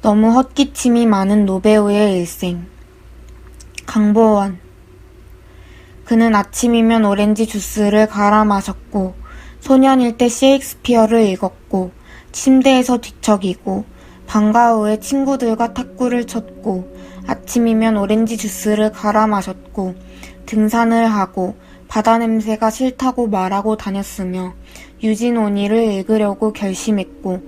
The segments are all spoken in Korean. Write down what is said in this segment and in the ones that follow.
너무 헛기침이 많은 노배우의 일생. 강보원. 그는 아침이면 오렌지 주스를 갈아 마셨고 소년일 때 셰익스피어를 읽었고 침대에서 뒤척이고 방과 후에 친구들과 탁구를 쳤고 아침이면 오렌지 주스를 갈아 마셨고 등산을 하고 바다 냄새가 싫다고 말하고 다녔으며 유진 오니를 읽으려고 결심했고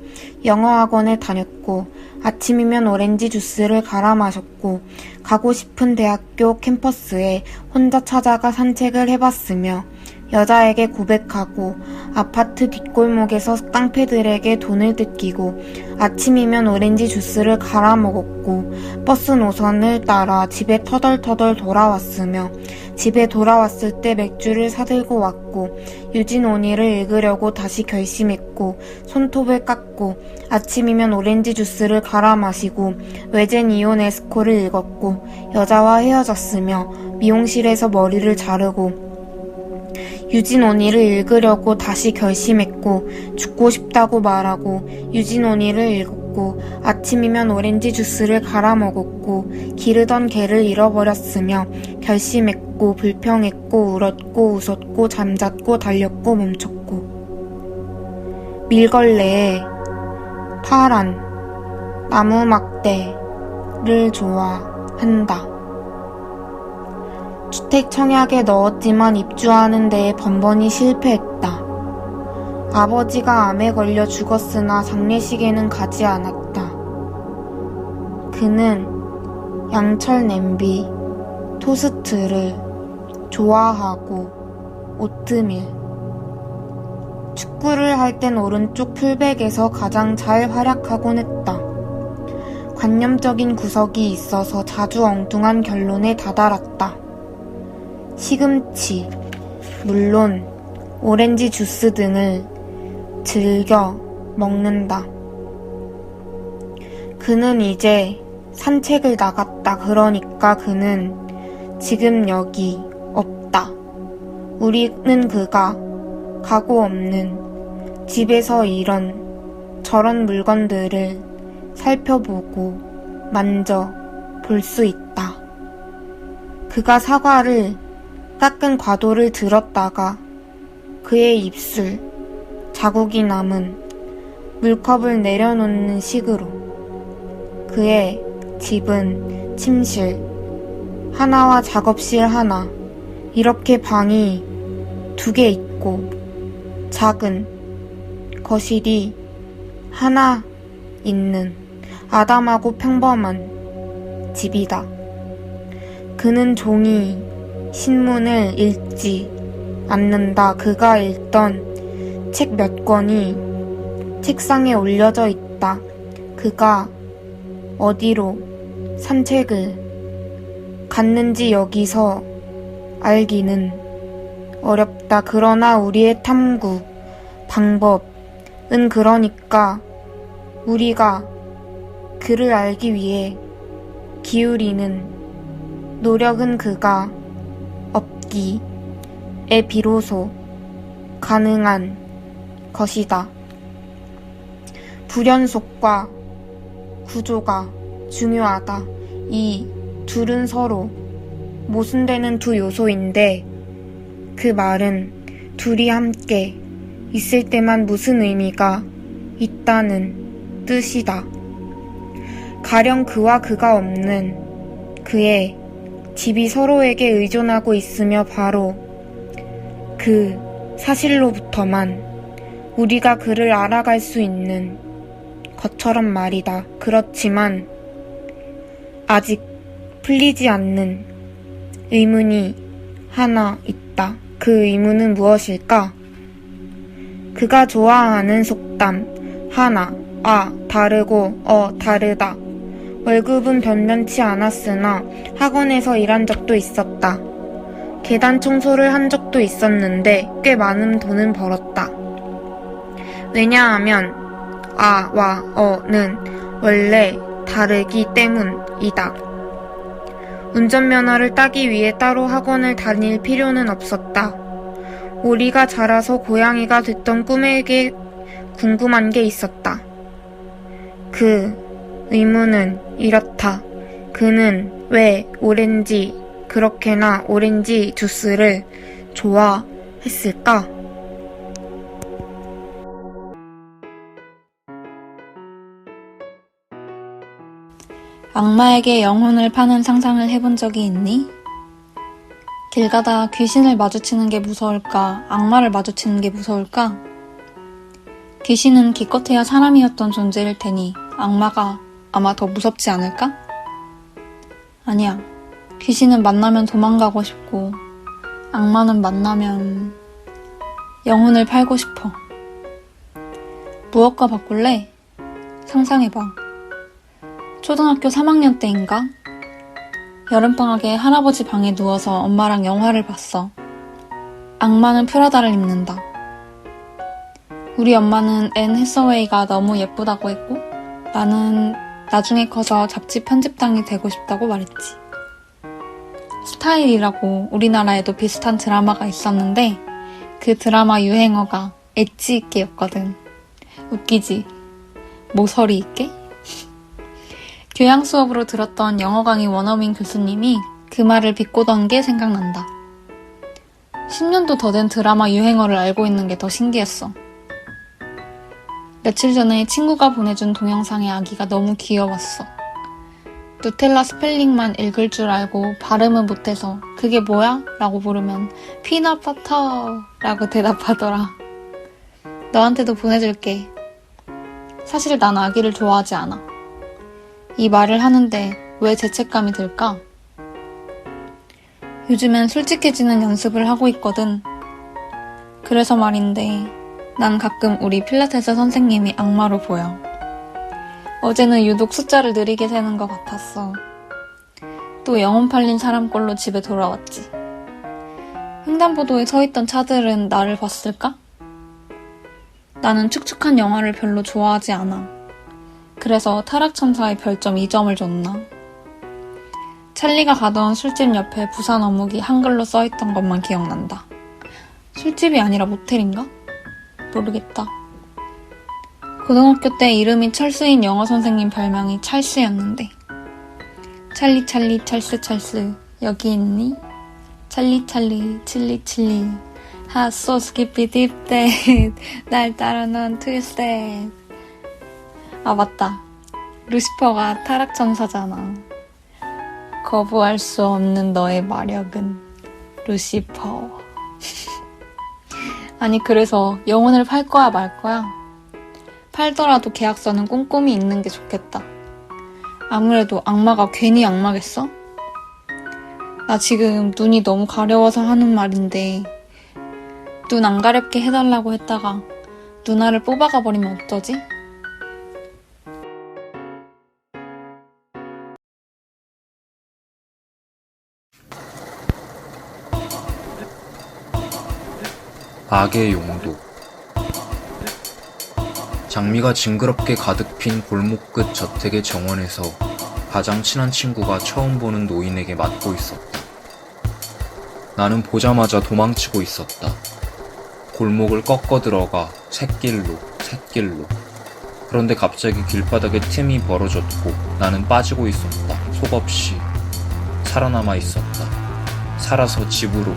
영어학원에 다녔고 아침이면 오렌지 주스를 갈아 마셨고 가고 싶은 대학교 캠퍼스에 혼자 찾아가 산책을 해봤으며 여자에게 고백하고 아파트 뒷골목에서 깡패들에게 돈을 뜯기고 아침이면 오렌지 주스를 갈아 먹었고 버스 노선을 따라 집에 터덜터덜 돌아왔으며 집에 돌아왔을 때 맥주를 사들고 왔고 유진 오니를 읽으려고 다시 결심했고 손톱을 깎고 아침이면 오렌지 주스를 갈아 마시고 외젠 이오네스코를 읽었고 여자와 헤어졌으며 미용실에서 머리를 자르고 유진 오니를 읽으려고 다시 결심했고 죽고 싶다고 말하고 유진 오니를 읽었고 아침이면 오렌지 주스를 갈아 먹었고 기르던 개를 잃어버렸으며 결심했고 불평했고 울었고 웃었고 잠잤고 달렸고 멈췄고 밀걸레에 파란 나무 막대를 좋아한다. 주택 청약에 넣었지만 입주하는 데에 번번이 실패했다. 아버지가 암에 걸려 죽었으나 장례식에는 가지 않았다. 그는 양철 냄비, 토스트를 좋아하고 오트밀. 축구를 할 땐 오른쪽 풀백에서 가장 잘 활약하곤 했다. 관념적인 구석이 있어서 자주 엉뚱한 결론에 다다랐다. 시금치, 물론 오렌지 주스 등을 즐겨 먹는다. 그는 이제 산책을 나갔다. 그러니까 그는 지금 여기 없다. 우리는 그가 가고 없는 집에서 이런 저런 물건들을 살펴보고 만져 볼 수 있다. 그가 사과를 깎은 과도를 들었다가 그의 입술 자국이 남은 물컵을 내려놓는 식으로 그의 집은 침실 하나와 작업실 하나 이렇게 방이 2개 있고 작은 거실이 하나 있는 아담하고 평범한 집이다. 그는 종이 신문을 읽지 않는다. 그가 읽던 책 몇 권이 책상에 올려져 있다. 그가 어디로 산책을 갔는지 여기서 알기는 어렵다. 그러나 우리의 탐구 방법은 그러니까 우리가 그를 알기 위해 기울이는 노력은 그가 없기에 비로소 가능한 것이다. 불연속과 구조가 중요하다. 이 둘은 서로 모순되는 두 요소인데 그 말은 둘이 함께 있을 때만 무슨 의미가 있다는 뜻이다. 가령 그와 그가 없는 그의 집이 서로에게 의존하고 있으며 바로 그 사실로부터만 우리가 그를 알아갈 수 있는 것처럼 말이다. 그렇지만 아직 풀리지 않는 의문이 하나 있다. 그 의문은 무엇일까? 그가 좋아하는 속담 하나, 다르고 다르다. 월급은 변변치 않았으나 학원에서 일한 적도 있었다. 계단 청소를 한 적도 있었는데 꽤 많은 돈은 벌었다. 왜냐하면 와 는 원래 다르기 때문이다. 운전면허를 따기 위해 따로 학원을 다닐 필요는 없었다. 오리가 자라서 고양이가 됐던 꿈에게 궁금한 게 있었다. 그 의문은 이렇다. 그는 왜 그렇게나 오렌지 주스를 좋아했을까? 악마에게 영혼을 파는 상상을 해본 적이 있니? 길 가다 귀신을 마주치는 게 무서울까? 악마를 마주치는 게 무서울까? 귀신은 기껏해야 사람이었던 존재일 테니 악마가 아마 더 무섭지 않을까? 아니야. 귀신은 만나면 도망가고 싶고 악마는 만나면 영혼을 팔고 싶어. 무엇과 바꿀래? 상상해봐. 초등학교 3학년 때인가? 여름방학에 할아버지 방에 누워서 엄마랑 영화를 봤어. 악마는 프라다를 입는다. 우리 엄마는 앤 해서웨이가 너무 예쁘다고 했고 나는 나중에 커서 잡지 편집장이 되고 싶다고 말했지. 스타일이라고 우리나라에도 비슷한 드라마가 있었는데 그 드라마 유행어가 엣지 있게였거든. 웃기지? 모서리 있게? 교양 수업으로 들었던 영어 강의 원어민 교수님이 그 말을 비꼬던 게 생각난다. 10년도 더 된 드라마 유행어를 알고 있는 게 더 신기했어. 며칠 전에 친구가 보내준 동영상의 아기가 너무 귀여웠어. 누텔라 스펠링만 읽을 줄 알고 발음은 못해서 그게 뭐야? 라고 물으면 피넛버터 라고 대답하더라. 너한테도 보내줄게. 사실 난 아기를 좋아하지 않아. 이 말을 하는데 왜 죄책감이 들까? 요즘엔 솔직해지는 연습을 하고 있거든. 그래서 말인데 난 가끔 우리 필라테스 선생님이 악마로 보여. 어제는 유독 숫자를 느리게 세는 것 같았어. 또 영혼 팔린 사람 꼴로 집에 돌아왔지. 횡단보도에 서있던 차들은 나를 봤을까? 나는 축축한 영화를 별로 좋아하지 않아. 그래서 타락천사의 별점 2점을 줬나? 찰리가 가던 술집 옆에 부산 어묵이 한글로 써있던 것만 기억난다. 술집이 아니라 모텔인가? 모르겠다. 고등학교 때 이름이 철수인 영어 선생님 별명이 찰스였는데 찰리 찰스 여기 있니? 찰리 칠리 핫소 스키피 딥댓 날 따라 넌 트윗댓. 아 맞다. 루시퍼가 타락천사잖아. 거부할 수 없는 너의 마력은 루시퍼. 아니 그래서 영혼을 팔 거야 말 거야? 팔더라도 계약서는 꼼꼼히 읽는 게 좋겠다. 아무래도 악마가 괜히 악마겠어? 나 지금 눈이 너무 가려워서 하는 말인데 눈 안 가렵게 해달라고 했다가 누나를 뽑아가 버리면 어쩌지? 악의 용도. 장미가 징그럽게 가득 핀 골목 끝 저택의 정원에서 가장 친한 친구가 처음 보는 노인에게 맞고 있었다. 나는 보자마자 도망치고 있었다. 골목을 꺾어 들어가 샛길로. 그런데 갑자기 길바닥에 틈이 벌어졌고 나는 빠지고 있었다. 속없이 살아남아 있었다. 살아서 집으로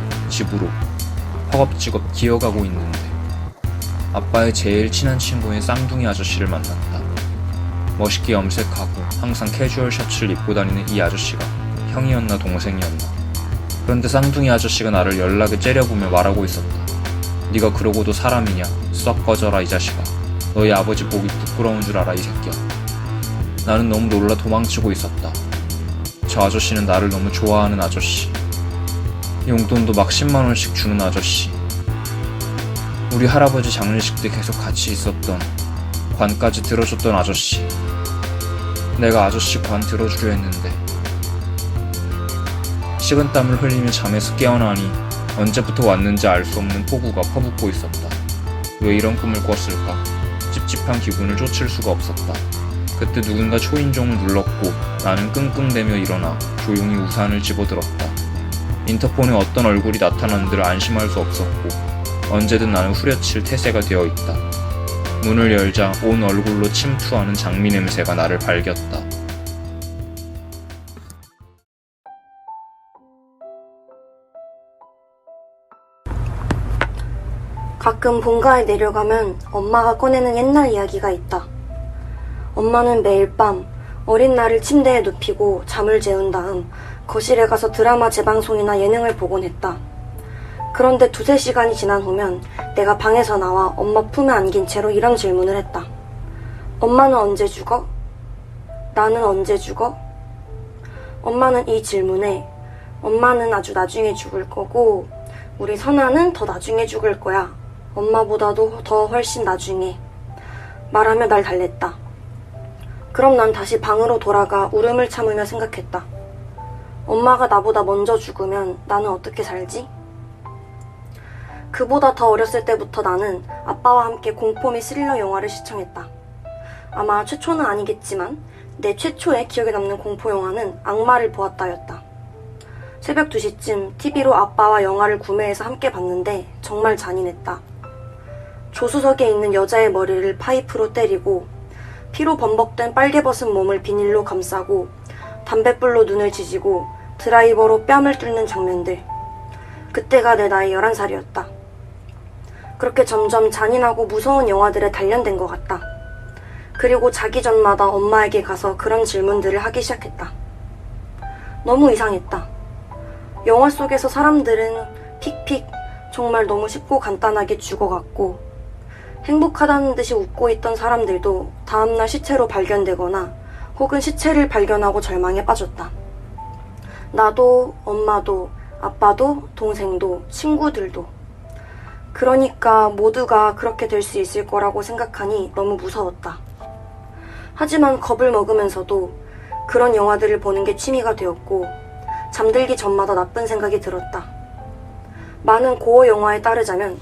허겁지겁 기어가고 있는데 아빠의 제일 친한 친구인 쌍둥이 아저씨를 만났다. 멋있게 염색하고 항상 캐주얼 셔츠를 입고 다니는 이 아저씨가 형이었나 동생이었나. 그런데 쌍둥이 아저씨가 나를 연락에 째려보며 말하고 있었다. 네가 그러고도 사람이냐? 썩 꺼져라 이 자식아. 너희 아버지 보기 부끄러운 줄 알아 이 새끼야. 나는 너무 놀라 도망치고 있었다. 저 아저씨는 나를 너무 좋아하는 아저씨. 용돈도 막 10만원씩 주는 아저씨. 우리 할아버지 장례식 때 계속 같이 있었던, 관까지 들어줬던 아저씨. 내가 아저씨 관 들어주려 했는데 식은땀을 흘리며 잠에서 깨어나니 언제부터 왔는지 알 수 없는 폭우가 퍼붓고 있었다. 왜 이런 꿈을 꿨을까? 찝찝한 기분을 쫓을 수가 없었다. 그때 누군가 초인종을 눌렀고 나는 끙끙대며 일어나 조용히 우산을 집어들었다. 인터폰에 어떤 얼굴이 나타난들 안심할 수 없었고 언제든 나는 후려칠 태세가 되어 있다. 문을 열자 온 얼굴로 침투하는 장미 냄새가 나를 발겼다. 가끔 본가에 내려가면 엄마가 꺼내는 옛날 이야기가 있다. 엄마는 매일 밤 어린 나를 침대에 눕히고 잠을 재운 다음 거실에 가서 드라마 재방송이나 예능을 보곤 했다. 그런데 2-3시간이 지난 후면 내가 방에서 나와 엄마 품에 안긴 채로 이런 질문을 했다. 엄마는 언제 죽어? 나는 언제 죽어? 엄마는 이 질문에 엄마는 아주 나중에 죽을 거고 우리 선아는 더 나중에 죽을 거야. 엄마보다도 더 훨씬 나중에 말하며 날 달랬다. 그럼 난 다시 방으로 돌아가 울음을 참으며 생각했다. 엄마가 나보다 먼저 죽으면 나는 어떻게 살지? 그보다 더 어렸을 때부터 나는 아빠와 함께 공포 및 스릴러 영화를 시청했다. 아마 최초는 아니겠지만 내 최초의 기억에 남는 공포 영화는 악마를 보았다였다. 새벽 2시쯤 TV로 아빠와 영화를 구매해서 함께 봤는데 정말 잔인했다. 조수석에 있는 여자의 머리를 파이프로 때리고 피로 범벅된 빨개벗은 몸을 비닐로 감싸고 담뱃불로 눈을 지지고 드라이버로 뺨을 뚫는 장면들. 그때가 내 나이 11살이었다. 그렇게 점점 잔인하고 무서운 영화들에 단련된 것 같다. 그리고 자기 전마다 엄마에게 가서 그런 질문들을 하기 시작했다. 너무 이상했다. 영화 속에서 사람들은 픽픽 정말 너무 쉽고 간단하게 죽어갔고 행복하다는 듯이 웃고 있던 사람들도 다음날 시체로 발견되거나 혹은 시체를 발견하고 절망에 빠졌다. 나도, 엄마도, 아빠도, 동생도, 친구들도. 그러니까 모두가 그렇게 될 수 있을 거라고 생각하니 너무 무서웠다. 하지만 겁을 먹으면서도 그런 영화들을 보는 게 취미가 되었고 잠들기 전마다 나쁜 생각이 들었다. 많은 고어 영화에 따르자면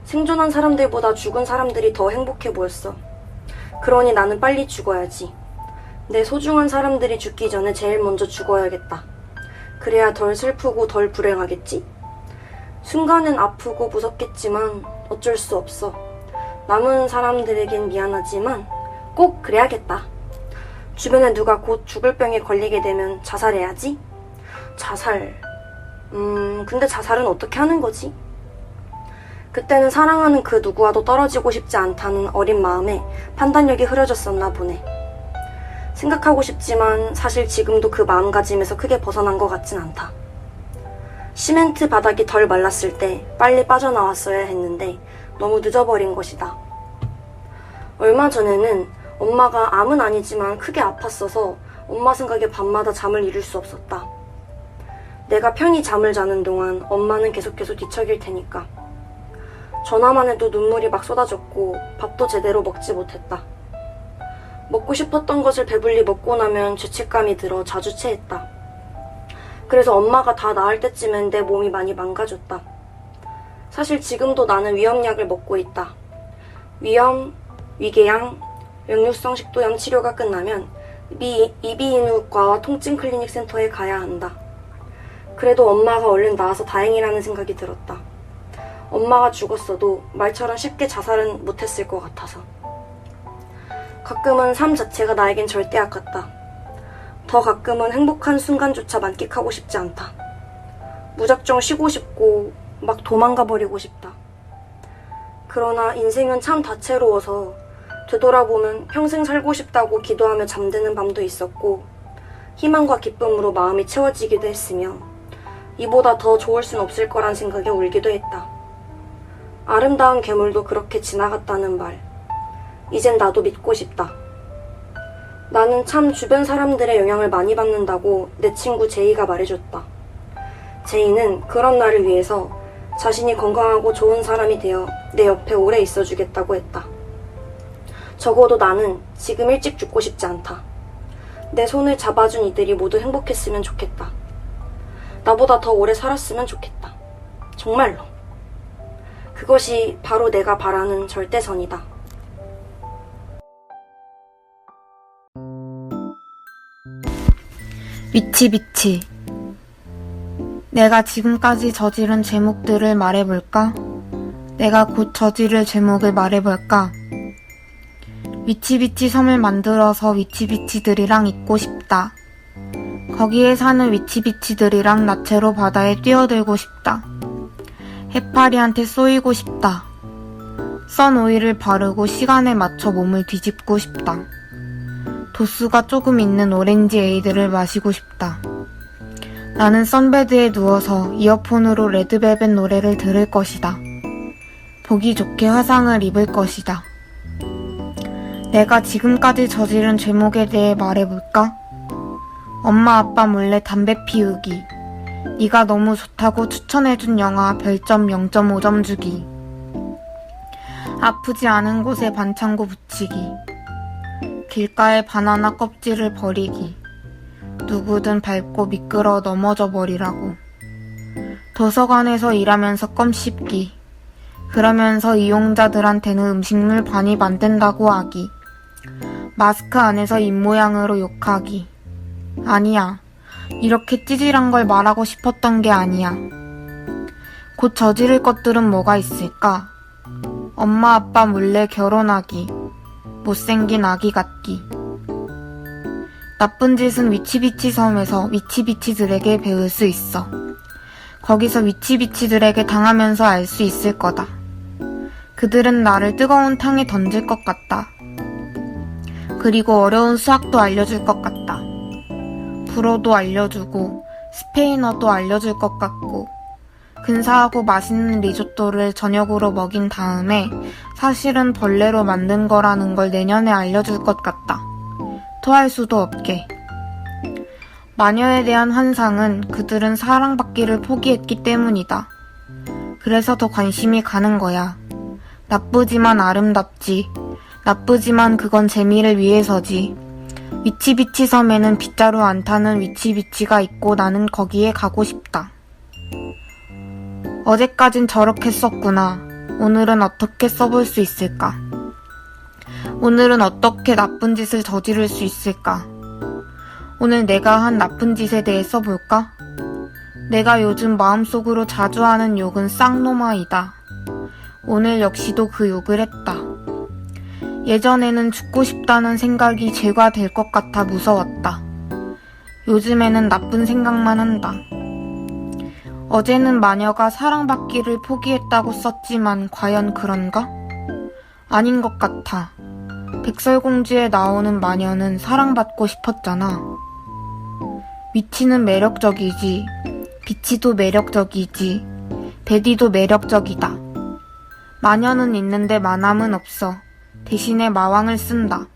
생존한 사람들보다 죽은 사람들이 더 행복해 보였어. 그러니 나는 빨리 죽어야지. 내 소중한 사람들이 죽기 전에 제일 먼저 죽어야겠다. 그래야 덜 슬프고 덜 불행하겠지? 순간은 아프고 무섭겠지만 어쩔 수 없어. 남은 사람들에겐 미안하지만 꼭 그래야겠다. 주변에 누가 곧 죽을 병에 걸리게 되면 자살해야지? 자살... 근데 자살은 어떻게 하는 거지? 그때는 사랑하는 그 누구와도 떨어지고 싶지 않다는 어린 마음에 판단력이 흐려졌었나 보네. 생각하고 싶지만 사실 지금도 그 마음가짐에서 크게 벗어난 것 같진 않다. 시멘트 바닥이 덜 말랐을 때 빨리 빠져나왔어야 했는데 너무 늦어버린 것이다. 얼마 전에는 엄마가 암은 아니지만 크게 아팠어서 엄마 생각에 밤마다 잠을 이룰 수 없었다. 내가 편히 잠을 자는 동안 엄마는 계속해서 뒤척일 테니까. 전화만 해도 눈물이 막 쏟아졌고 밥도 제대로 먹지 못했다. 먹고 싶었던 것을 배불리 먹고 나면 죄책감이 들어 자주 체했다. 그래서 엄마가 다 나을 때쯤엔 내 몸이 많이 망가졌다. 사실 지금도 나는 위염약을 먹고 있다. 위염, 위궤양, 역류성 식도염 치료가 끝나면 이비인후과와 통증 클리닉 센터에 가야 한다. 그래도 엄마가 얼른 나아서 다행이라는 생각이 들었다. 엄마가 죽었어도 말처럼 쉽게 자살은 못했을 것 같아서. 가끔은 삶 자체가 나에겐 절대악 같다. 더 가끔은 행복한 순간조차 만끽하고 싶지 않다. 무작정 쉬고 싶고 막 도망가 버리고 싶다. 그러나 인생은 참 다채로워서 되돌아보면 평생 살고 싶다고 기도하며 잠드는 밤도 있었고 희망과 기쁨으로 마음이 채워지기도 했으며 이보다 더 좋을 순 없을 거란 생각에 울기도 했다. 아름다운 괴물도 그렇게 지나갔다는 말. 이젠 나도 믿고 싶다. 나는 참 주변 사람들의 영향을 많이 받는다고 내 친구 제이가 말해줬다. 제이는 그런 나를 위해서 자신이 건강하고 좋은 사람이 되어 내 옆에 오래 있어주겠다고 했다. 적어도 나는 지금 일찍 죽고 싶지 않다. 내 손을 잡아준 이들이 모두 행복했으면 좋겠다. 나보다 더 오래 살았으면 좋겠다. 정말로. 그것이 바로 내가 바라는 절대선이다. 미치. 내가 지금까지 저지른 제목들을 말해볼까? 내가 곧 저지를 제목을 말해볼까? 위치비치 섬을 만들어서 위치비치들이랑 있고 싶다. 거기에 사는 위치비치들이랑 나체로 바다에 뛰어들고 싶다. 해파리한테 쏘이고 싶다. 선오일을 바르고 시간에 맞춰 몸을 뒤집고 싶다. 도수가 조금 있는 오렌지 에이드를 마시고 싶다. 나는 선베드에 누워서 이어폰으로 레드벨벳 노래를 들을 것이다. 보기 좋게 화상을 입을 것이다. 내가 지금까지 저지른 죄목에 대해 말해볼까? 엄마 아빠 몰래 담배 피우기. 네가 너무 좋다고 추천해준 영화 별점 0.5점 주기. 아프지 않은 곳에 반창고 붙이기. 길가에 바나나 껍질을 버리기. 누구든 밟고 미끄러 넘어져 버리라고. 도서관에서 일하면서 껌 씹기. 그러면서 이용자들한테는 음식물 반입 안 된다고 하기. 마스크 안에서 입모양으로 욕하기. 아니야. 이렇게 찌질한 걸 말하고 싶었던 게 아니야. 곧 저지를 것들은 뭐가 있을까? 엄마 아빠 몰래 결혼하기. 못생긴 아기 같기. 나쁜 짓은 위치비치 섬에서 위치비치들에게 배울 수 있어. 거기서 위치비치들에게 당하면서 알 수 있을 거다. 그들은 나를 뜨거운 탕에 던질 것 같다. 그리고 어려운 수학도 알려줄 것 같다. 불어도 알려주고 스페인어도 알려줄 것 같고 근사하고 맛있는 리조또를 저녁으로 먹인 다음에 사실은 벌레로 만든 거라는 걸 내년에 알려줄 것 같다. 토할 수도 없게. 마녀에 대한 환상은 그들은 사랑받기를 포기했기 때문이다. 그래서 더 관심이 가는 거야. 나쁘지만 아름답지. 나쁘지만 그건 재미를 위해서지. 위치비치 섬에는 빗자루 안 타는 위치비치가 있고 나는 거기에 가고 싶다. 어제까진 저렇게 썼구나. 오늘은 어떻게 써볼 수 있을까? 오늘은 어떻게 나쁜 짓을 저지를 수 있을까? 오늘 내가 한 나쁜 짓에 대해 써볼까? 내가 요즘 마음속으로 자주 하는 욕은 쌍놈아이다. 오늘 역시도 그 욕을 했다. 예전에는 죽고 싶다는 생각이 죄가 될 것 같아 무서웠다. 요즘에는 나쁜 생각만 한다. 어제는 마녀가 사랑받기를 포기했다고 썼지만 과연 그런가? 아닌 것 같아. 백설공주에 나오는 마녀는 사랑받고 싶었잖아. 위치는 매력적이지. 비치도 매력적이지. 베디도 매력적이다. 마녀는 있는데 마남은 없어. 대신에 마왕을 쓴다.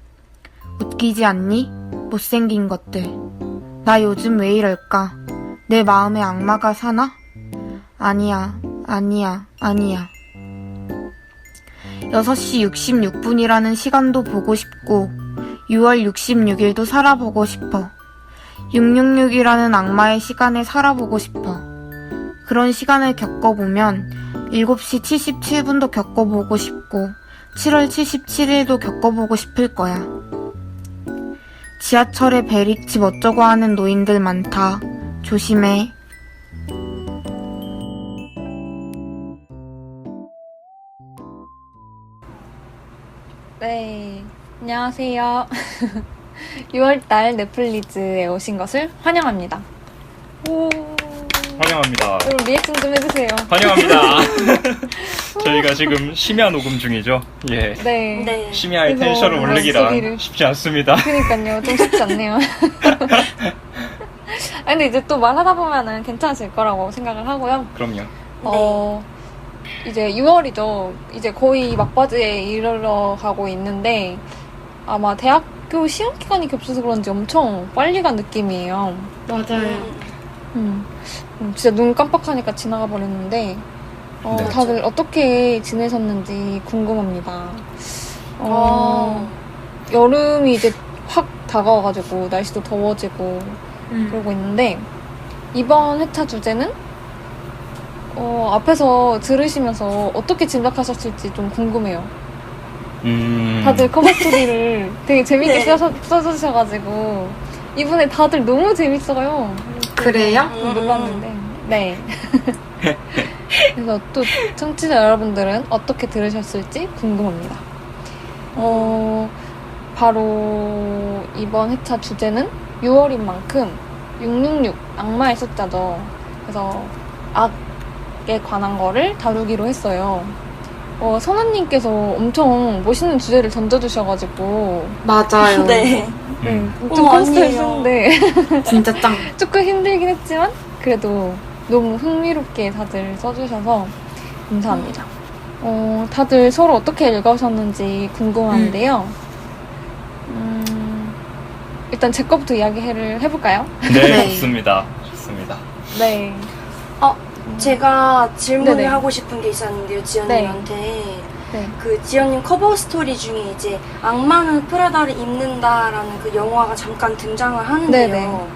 웃기지 않니? 못생긴 것들. 나 요즘 왜 이럴까? 내 마음에 악마가 사나? 아니야, 아니야, 아니야. 6시 66분이라는 시간도 보고 싶고 6월 66일도 살아보고 싶어. 666이라는 악마의 시간에 살아보고 싶어. 그런 시간을 겪어보면 7시 77분도 겪어보고 싶고 7월 77일도 겪어보고 싶을 거야. 지하철에 베릭집 어쩌고 하는 노인들 많다. 조심해. 네, 안녕하세요. 6월달 넷플릭스에 오신 것을 환영합니다. 오, 환영합니다. 여러분 리액션 좀 해주세요. 환영합니다. 저희가 지금 심야 녹음 중이죠. 예. 네. 네. 심야의 그래서 텐션을 올리기란 목소리를. 쉽지 않습니다. 그니까요, 좀 쉽지 않네요. 아, 근데 이제 또 말하다 보면은 괜찮아질 거라고 생각을 하고요. 그럼요. 이제 6월이죠. 이제 거의 막바지에 이르러 가고 있는데 아마 대학교 시험 기간이 겹쳐서 그런지 엄청 빨리 간 느낌이에요. 맞아요. 진짜 눈 깜빡하니까 지나가 버렸는데 네. 다들 어떻게 지내셨는지 궁금합니다. 여름이 이제 확 다가와가지고 날씨도 더워지고 그러고 있는데 이번 회차 주제는 앞에서 들으시면서 어떻게 짐작하셨을지 좀 궁금해요. 다들 커버 스토리를 되게 재밌게 네. 써주셔가지고 이번에 다들 너무 재밌어요. 그래요? 놀랐는데. 네. 그래서 또 청취자 여러분들은 어떻게 들으셨을지 궁금합니다. 바로 이번 회차 주제는 6월인 만큼 666 악마의 숫자죠. 그래서 악에 관한 거를 다루기로 했어요. 선아님께서 엄청 멋있는 주제를 던져주셔가지고 맞아요. 네. 좀 어머, 컨셉을 아니에요. 쓰는데 진짜 짱. 조금 힘들긴 했지만 그래도 너무 흥미롭게 다들 써주셔서 감사합니다. 다들 서로 어떻게 읽으셨는지 궁금한데요. 일단 제 거부터 이야기를 해볼까요? 네. 좋습니다. 좋습니다. 네. 제가 질문을 네네. 하고 싶은 게 있었는데요, 지연님한테. 네. 그 지연님 커버 스토리 중에 이제 악마는 프라다를 입는다라는 그 영화가 잠깐 등장을 하는데요. 네네.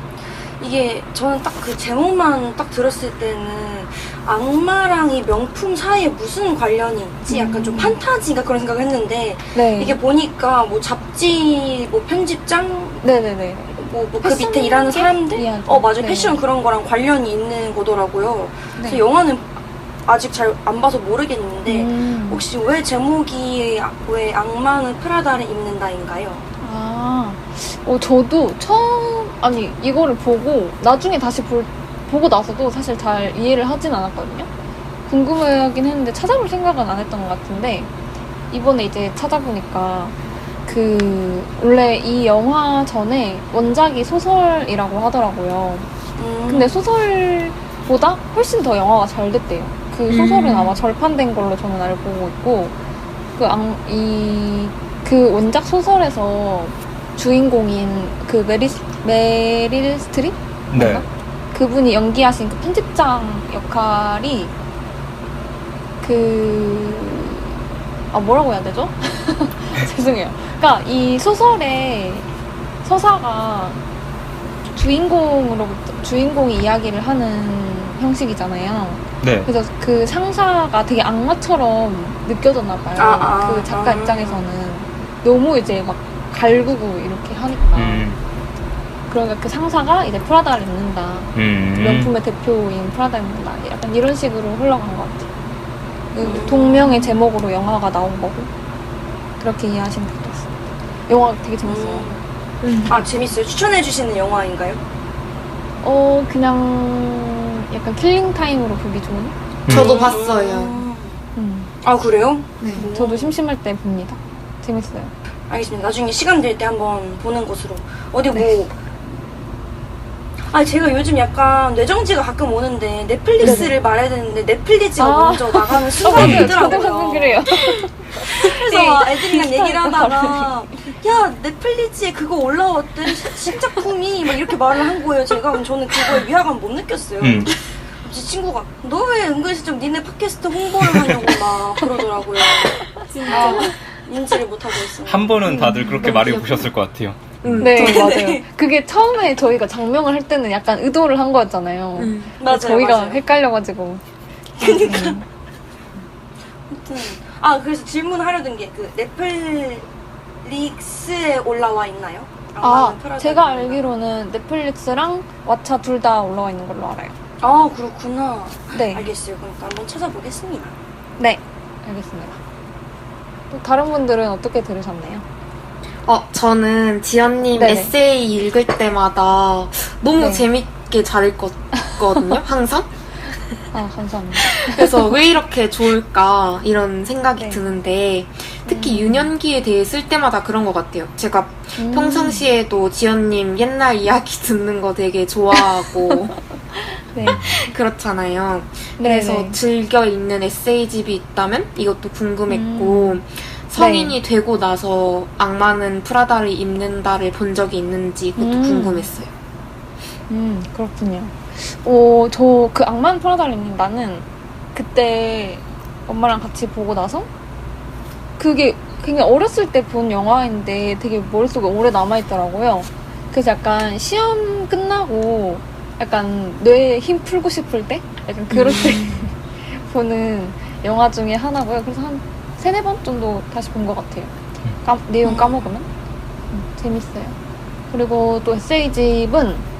이게 저는 딱 그 제목만 딱 들었을 때는 악마랑 이 명품 사이에 무슨 관련이 있지? 약간 좀 판타지가 그런 생각을 했는데 네. 이게 보니까 뭐 잡지 뭐 편집장 네네네. 뭐 그 밑에 일하는 사람들? 이야기. 맞아요. 네. 패션 그런 거랑 관련이 있는 거더라고요. 네. 그래서 영화는 아직 잘 안 봐서 모르겠는데 혹시 왜 제목이 왜 악마는 프라다를 입는다인가요? 저도 이거를 보고 나중에 다시 보고 나서도 사실 잘 이해를 하진 않았거든요. 궁금하긴 했는데 찾아볼 생각은 안 했던 것 같은데 이번에 이제 찾아보니까 원래 이 영화 전에 원작이 소설이라고 하더라고요. 근데 소설보다 훨씬 더 영화가 잘 됐대요. 그 소설은 아마 절판된 걸로 저는 알고 있고 그 원작 소설에서 주인공인 그 메릴 스트립? 네. 맞나? 그분이 연기하신 그 편집장 역할이 뭐라고 해야 되죠? 죄송해요. 그러니까 이 소설의 서사가 주인공이 이야기를 하는 형식이잖아요. 네. 그래서 그 상사가 되게 악마처럼 느껴졌나 봐요. 그 작가 입장에서는 너무 이제 막 갈구고 이렇게 하니까. 그러니까 그 상사가 이제 프라다를 입는다. 명품의 대표인 프라다를 입는다. 약간 이런 식으로 흘러간 것 같아요. 그 동명의 제목으로 영화가 나온 거고 그렇게 이해하시면 될 것 같습니다. 영화 되게 재밌어요. 재밌어요. 추천해 주시는 영화인가요? 그냥 약간 킬링 타임으로 보기 좋은? 저도 봤어요. 그래요? 네. 저도 심심할 때 봅니다. 재밌어요. 알겠습니다. 나중에 시간 될 때 한번 보는 것으로. 어디 뭐 제가 요즘 약간 뇌정지가 가끔 오는데 넷플릭스를 말해야 되는데 넷플릭스가 먼저 나가는 순간이 저도 있더라고요. 그래요. 그래서 막 애들이랑 얘기를 하다가 야 넷플릭스에 그거 올라왔대 신작품이 막 이렇게 말을 한 거예요. 제가 그럼 저는 그거에 위화감 못 느꼈어요. 제 친구가 너 왜 은근슬쩍 니네 팟캐스트 홍보를 하냐고 막 그러더라고요. 진짜 인지를 못하고 있어요. 한 번은 다들 그렇게 말해 보셨을 것 같아요. 네, 맞아요. 그게 처음에 저희가 장명을 할 때는 약간 의도를 한 거였잖아요. 맞아요. 저희가 맞아요. 헷갈려가지고. 아무튼 그래서 질문하려던 게 그 넷플릭스에 올라와 있나요? 제가 알기로는 넷플릭스랑 왓챠 둘 다 올라와 있는 걸로 알아요. 그렇구나. 네. 알겠어요. 그러니까 한번 찾아보겠습니다. 네, 알겠습니다. 또 다른 분들은 어떻게 들으셨나요? 저는 지연님 네네. 에세이 읽을 때마다 너무 네. 재밌게 잘 읽었거든요, 항상. 감사합니다. 그래서 왜 이렇게 좋을까 이런 생각이 네. 드는데 특히 유년기에 대해 쓸 때마다 그런 것 같아요. 제가 평상시에도 지연님 옛날 이야기 듣는 거 되게 좋아하고 네. 그렇잖아요. 네, 그래서 네. 즐겨 읽는 에세이집이 있다면 이것도 궁금했고 성인이 되고 나서 악마는 프라다를 입는다를 본 적이 있는지 그것도 궁금했어요. 그렇군요. 저 그 악마는 프라다를 입는다는 그때 엄마랑 같이 보고 나서 그게 굉장히 어렸을 때 본 영화인데 되게 머릿속에 오래 남아있더라고요. 그래서 약간 시험 끝나고 약간 뇌에 힘 풀고 싶을 때? 약간 그럴 때 보는 영화 중에 하나고요. 그래서 한 3-4번 정도 다시 본 것 같아요. 내용 까먹으면. 재밌어요. 그리고 또 에세이집은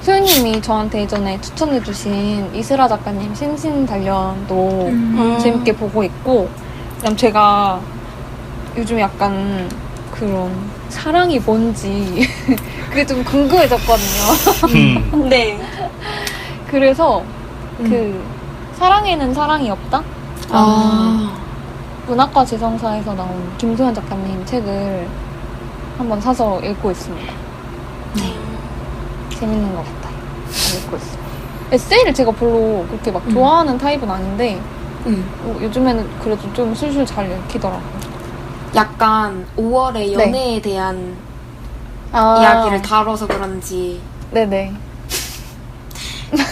소연님이 저한테 예전에 추천해주신 이슬아 작가님 신신단련도 재밌게 보고 있고, 그다음 제가 요즘 약간 그런 사랑이 뭔지 그게 좀 궁금해졌거든요. 네. 그래서 그 사랑에는 사랑이 없다? 아, 문학과 지성사에서 나온 김소연 작가님 책을 한번 사서 읽고 있습니다. 네. 재밌는 것 같아요. 잘 읽고 있어요. 에세이를 제가 별로 그렇게 막 좋아하는 타입은 아닌데 요즘에는 그래도 좀 술술 잘 읽히더라고요. 약간 5월의 연애에 대한 이야기를 다뤄서 그런지 네네.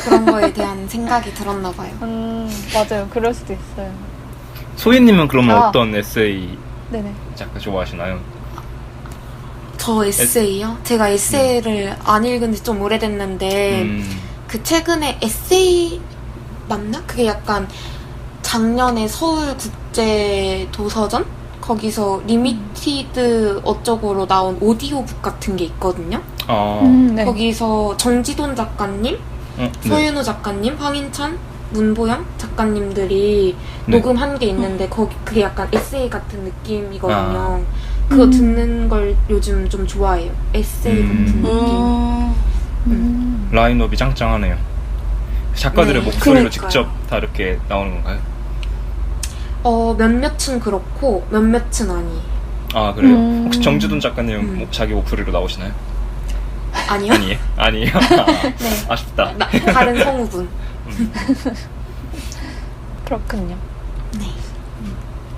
그런 거에 대한 생각이 들었나 봐요. 맞아요. 그럴 수도 있어요. 소희님은 그러면 아. 어떤 에세이 네네. 작가 좋아하시나요? 저 에세이요? 제가 에세이를 안 읽은 지 좀 오래됐는데 그 최근에 에세이 맞나? 그게 약간 작년에 서울국제도서전? 거기서 리미티드 어쩌고로 나온 오디오북 같은 게 있거든요. 네. 거기서 정지돈 작가님, 네. 서윤우 작가님, 황인찬, 문보영 작가님들이 네. 녹음한 게 있는데 그게 약간 에세이 같은 느낌이거든요. 그거 듣는 걸 요즘 좀 좋아해요. 에세이 같은 느낌. 라인업이 짱짱하네요. 작가들의 네. 목소리로 그러니까요. 직접 다 이렇게 나오는 건가요? 몇몇은 그렇고 몇몇은 아니에요. 아 그래요? 혹시 정지돈 작가님 뭐 자기 목소리로 나오시나요? 아니요? 아니에요? 아니에요? 네. 아쉽다. 다른 성우분. 그렇군요. 네.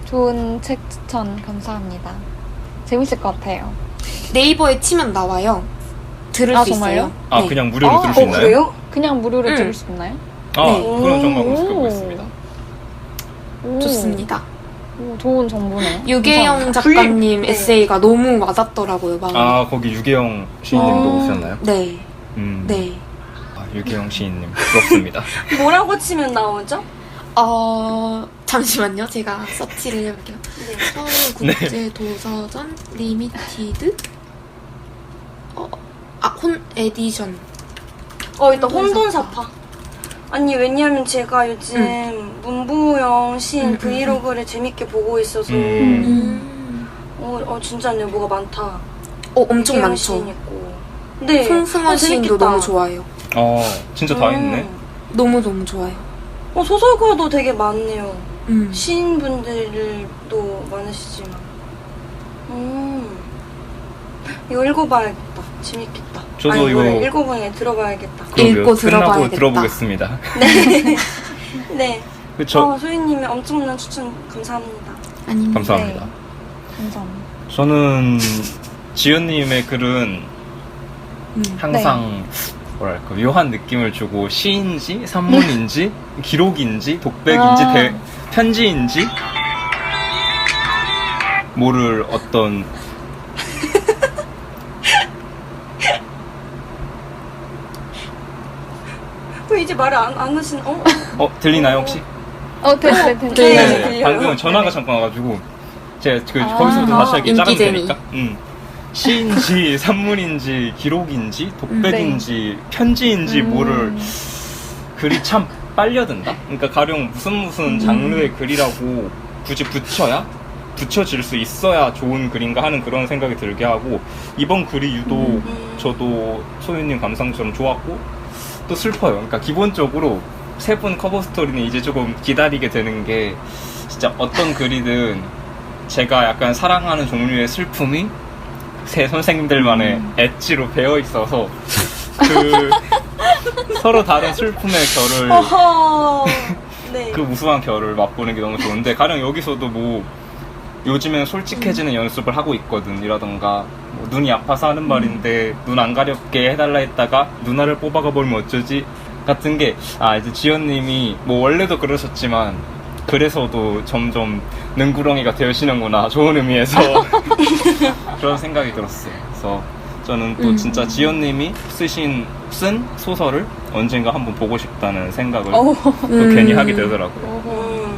좋은 책 추천 감사합니다. 재밌을 것 같아요. 네이버에 치면 나와요. 들을 수 정말요? 있어요. 아 네. 그냥 무료로 들을 수 있나요? 그래요? 그냥 무료로 들을 수 있나요? 아 네. 그럼 정말 오. 검색해보고 있습니다. 좋습니다. 오, 좋은 정보네요. 유계영 감사합니다. 작가님 네. 에세이가 너무 와닿더라고요. 마음에. 아 거기 유계영 시인님도 오셨나요? 네. 네. 네. 아, 유계영 시인님 부럽습니다. 뭐라고 치면 나오죠? 잠시만요. 제가 서치를 해볼게요. 네. 서울국제도서전 리미티드? 혼 에디션. 일단 혼돈사파. 아니, 왜냐면 제가 요즘 문보영 시인 브이로그를 재밌게 보고 있어서, 진짜네, 뭐가 많다. 엄청 유계영 많죠. 시인 있고. 네. 송승헌 시인도 재밌겠다. 너무 좋아요. 진짜 다 있네. 너무너무 좋아요. 소설가도 되게 많네요. 음. 시인분들도 많으시지만. 이거 읽어봐야겠다. 재밌겠다. 저도 이거 읽어보니 들어봐야겠다. 그러게요. 읽고 끝나고 들어봐야겠다. 들어보겠습니다. 네. 그쵸? 소희님의 엄청난 추천 감사합니다. 아닙니다. 감사합니다. 감사합니다. 저는 지연님의 글은 항상 뭐랄까 묘한 느낌을 주고 시인지 산문인지 기록인지 독백인지 편지인지 모를 어떤 왜 이제 말을 안 하시는? 들리나요 혹시? 됐네. 들려요. 방금 전화가 잠깐 와가지고 제가 거기서부터 다시 하기 자르면 인기쟁이. 되니까 시인지 산문인지 기록인지 독백인지 편지인지 모를 글이 참 빨려든다. 그러니까 가령 무슨 장르의 글이라고 굳이 붙여질 수 있어야 좋은 글인가 하는 그런 생각이 들게 하고, 이번 글이 유독 저도 소윤님 감상처럼 좋았고 또 슬퍼요. 그러니까 기본적으로 세 분 커버 스토리는 이제 조금 기다리게 되는 게, 진짜 어떤 글이든 제가 약간 사랑하는 종류의 슬픔이 세 선생님들만의 엣지로 배어 있어서 서로 다른 슬픔의 결을 네. 그 우수한 결을 맛보는 게 너무 좋은데, 가령 여기서도 뭐 요즘엔 솔직해지는 연습을 하고 있거든 이라던가, 뭐 눈이 아파서 하는 말인데 눈 안 가렵게 해달라 했다가 누나를 뽑아가 버리면 어쩌지 같은 게, 이제 지연님이 뭐 원래도 그러셨지만 그래서도 점점 능구렁이가 되시는구나, 좋은 의미에서 그런 생각이 들었어요. 그래서 저는 또 진짜 지연님이 쓴 소설을 언젠가 한번 보고 싶다는 생각을 또 괜히 하게 되더라고요.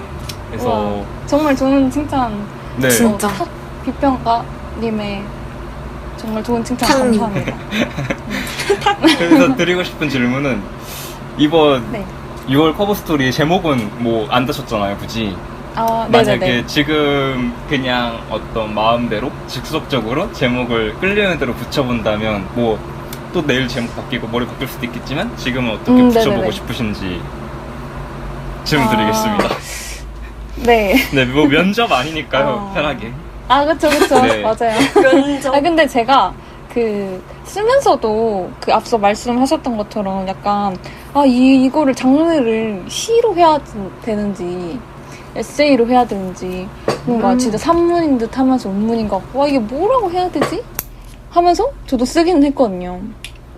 그래서 우와, 정말 좋은 칭찬. 네. 진짜. 탁 비평가님의 정말 좋은 칭찬 탁님. 감사합니다. 그래서 드리고 싶은 질문은, 이번 네. 6월 커버 스토리 제목은 뭐 안 다셨잖아요, 굳이. 아, 만약에 네네네. 지금 그냥 어떤 마음대로 즉석적으로 제목을 끌리는 대로 붙여본다면 뭐 또 내일 제목 바뀌고 머리 바뀔 수도 있겠지만 지금은 어떻게 붙여보고 네네네. 싶으신지 질문 드리겠습니다. 네. 네, 뭐 면접 아니니까요. 어. 편하게. 아, 그쵸. 네. 맞아요. 면접. 아, 근데 제가 쓰면서도 앞서 말씀하셨던 것처럼 약간, 이거를 장르를 시로 해야 되는지, 에세이로 해야 되는지, 뭔가 진짜 산문인 듯 하면서 논문인 것 같고, 이게 뭐라고 해야 되지? 하면서 저도 쓰기는 했거든요.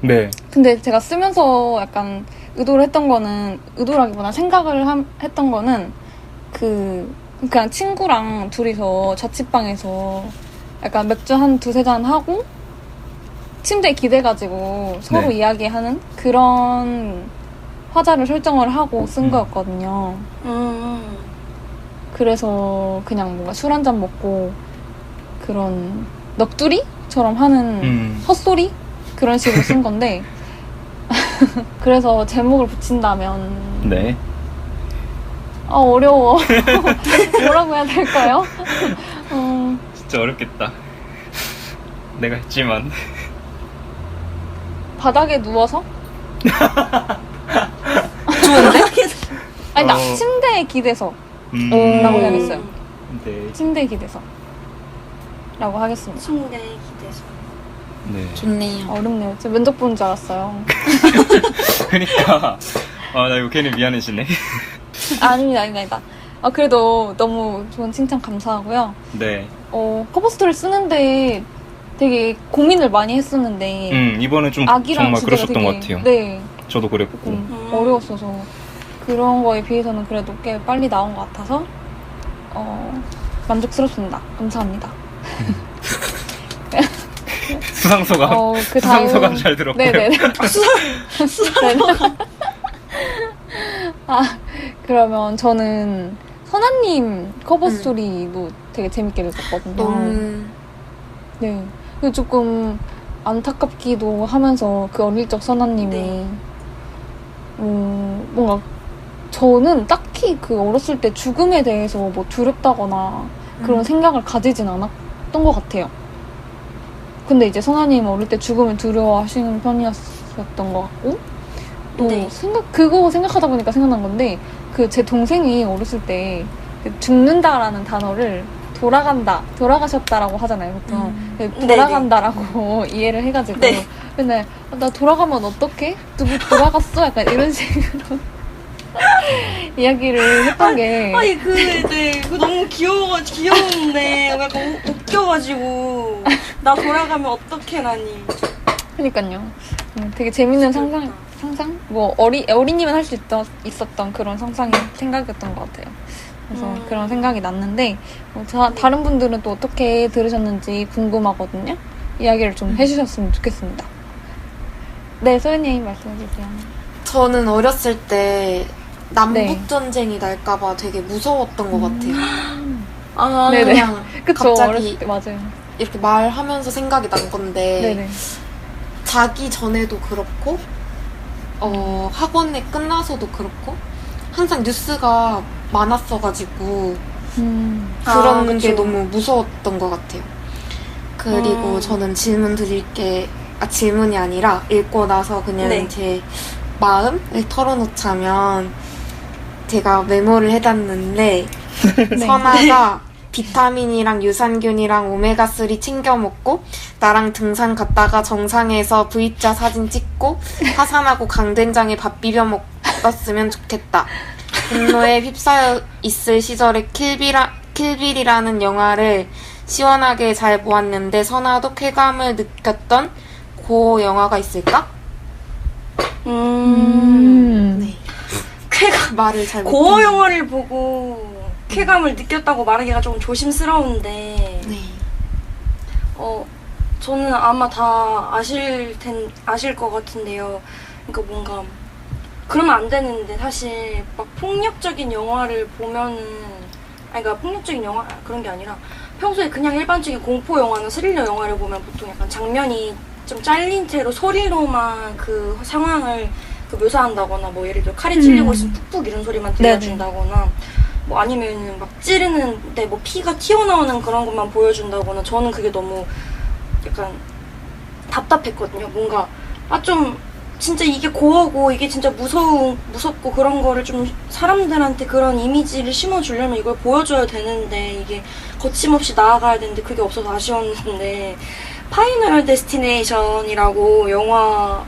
네. 근데 제가 쓰면서 약간 의도라기보다 생각을 했던 거는 그냥 친구랑 둘이서 자취방에서 약간 맥주 한 두세 잔 하고 침대에 기대가지고 서로 네. 이야기하는 그런 화자를 설정을 하고 쓴 거였거든요. 그래서 그냥 뭔가 술 한 잔 먹고 그런 넋두리처럼 하는 헛소리? 그런 식으로 쓴 건데 그래서 제목을 붙인다면 네. 어려워. 뭐라고 해야 될까요? 진짜 어렵겠다. 내가 했지만. 바닥에 누워서? 좋은데? 아니, 나 어. 침대에 기대서 라고 해야겠어요. 네. 침대에 기대서 라고 하겠습니다. 침대에 기대서. 네. 좋네요. 어렵네요. 제가 면접 보는 줄 알았어요. 그니까. 나 이거 괜히 미안해지네. 아닙니다. 그래도 너무 좋은 칭찬 감사하고요. 네. 커버스토리를 쓰는데 되게 고민을 많이 했었는데 이번에 좀 악이랑 정말 주제가 그러셨던 되게, 것 같아요. 네, 저도 그랬고. 조금 어려웠어서 그런 거에 비해서는 그래도 꽤 빨리 나온 것 같아서 만족스럽습니다. 감사합니다. 수상소감. 그 수상소감 잘 들었고요. 네네네. 그러면 저는 선아님 커버 스토리도 되게 재밌게 읽었거든요. 너무 네. 그리고 조금 안타깝기도 하면서 그 어릴 적 선아님이 네. 뭔가 저는 딱히 그 어렸을 때 죽음에 대해서 뭐 두렵다거나 그런 생각을 가지진 않았던 것 같아요. 근데 이제 선아님 어릴 때 죽음을 두려워하시는 편이었던 것 같고 또 네. 그거 생각하다 보니까 생각난 건데 제 동생이 어렸을 때 죽는다라는 단어를 돌아가셨다라고 하잖아요, 보통. 돌아간다라고 이해를 해가지고. 네. 맨날, 나 돌아가면 어떡해? 누구 돌아갔어? 약간 이런 식으로 이야기를 했던 게. 그거 너무 귀여운데, 약간 웃겨가지고, 나 돌아가면 어떡해라니. 그니까요. 되게 재밌는 상상? 뭐, 어린이면 할 수 있었던 그런 생각이었던 것 같아요. 그래서 그런 생각이 났는데 다른 분들은 또 어떻게 들으셨는지 궁금하거든요. 이야기를 좀 해주셨으면 좋겠습니다. 네, 소연님 말씀해주세요. 저는 어렸을 때 남북전쟁이 날까봐 되게 무서웠던 것 같아요. 네네. 그냥 그쵸, 갑자기 어렸을 때 맞아요. 이렇게 말하면서 생각이 난 건데 네네. 자기 전에도 그렇고 학원에 끝나서도 그렇고 항상 뉴스가 많았어가지고 그런 게 너무 무서웠던 것 같아요. 그리고 저는 질문 드릴 게 질문이 아니라 읽고 나서 그냥 네. 제 마음을 털어놓자면 제가 메모를 해놨는데 선아가 비타민이랑 유산균이랑 오메가3 챙겨 먹고 나랑 등산 갔다가 정상에서 V자 사진 찍고 하산하고 강된장에 밥 비벼 먹었으면 좋겠다. 분노에 휩싸여 있을 시절에 킬빌이라는 영화를 시원하게 잘 보았는데 선아도 쾌감을 느꼈던 그 영화가 있을까? 네. 쾌감 말을 잘 고어 못하네. 영화를 보고 쾌감을 느꼈다고 말하기가 조금 조심스러운데, 네. 저는 아마 다 아실 것 같은데요. 그러니까 뭔가 그러면 안 되는데 사실 막 폭력적인 영화를 보면은 그러니까 폭력적인 영화 그런 게 아니라 평소에 그냥 일반적인 공포 영화나 스릴러 영화를 보면 보통 약간 장면이 좀 잘린 채로 소리로만 그 상황을 묘사한다거나 뭐 예를 들어 칼이 찔리고 있으면 푹푹 이런 소리만 들려준다거나 뭐 아니면 막 찌르는데 뭐 피가 튀어나오는 그런 것만 보여준다거나 저는 그게 너무 약간 답답했거든요. 뭔가 좀 진짜 이게 고어고 이게 진짜 무섭고 그런 거를 좀 사람들한테 그런 이미지를 심어주려면 이걸 보여줘야 되는데 이게 거침없이 나아가야 되는데 그게 없어서 아쉬웠는데 파이널 데스티네이션이라고 영화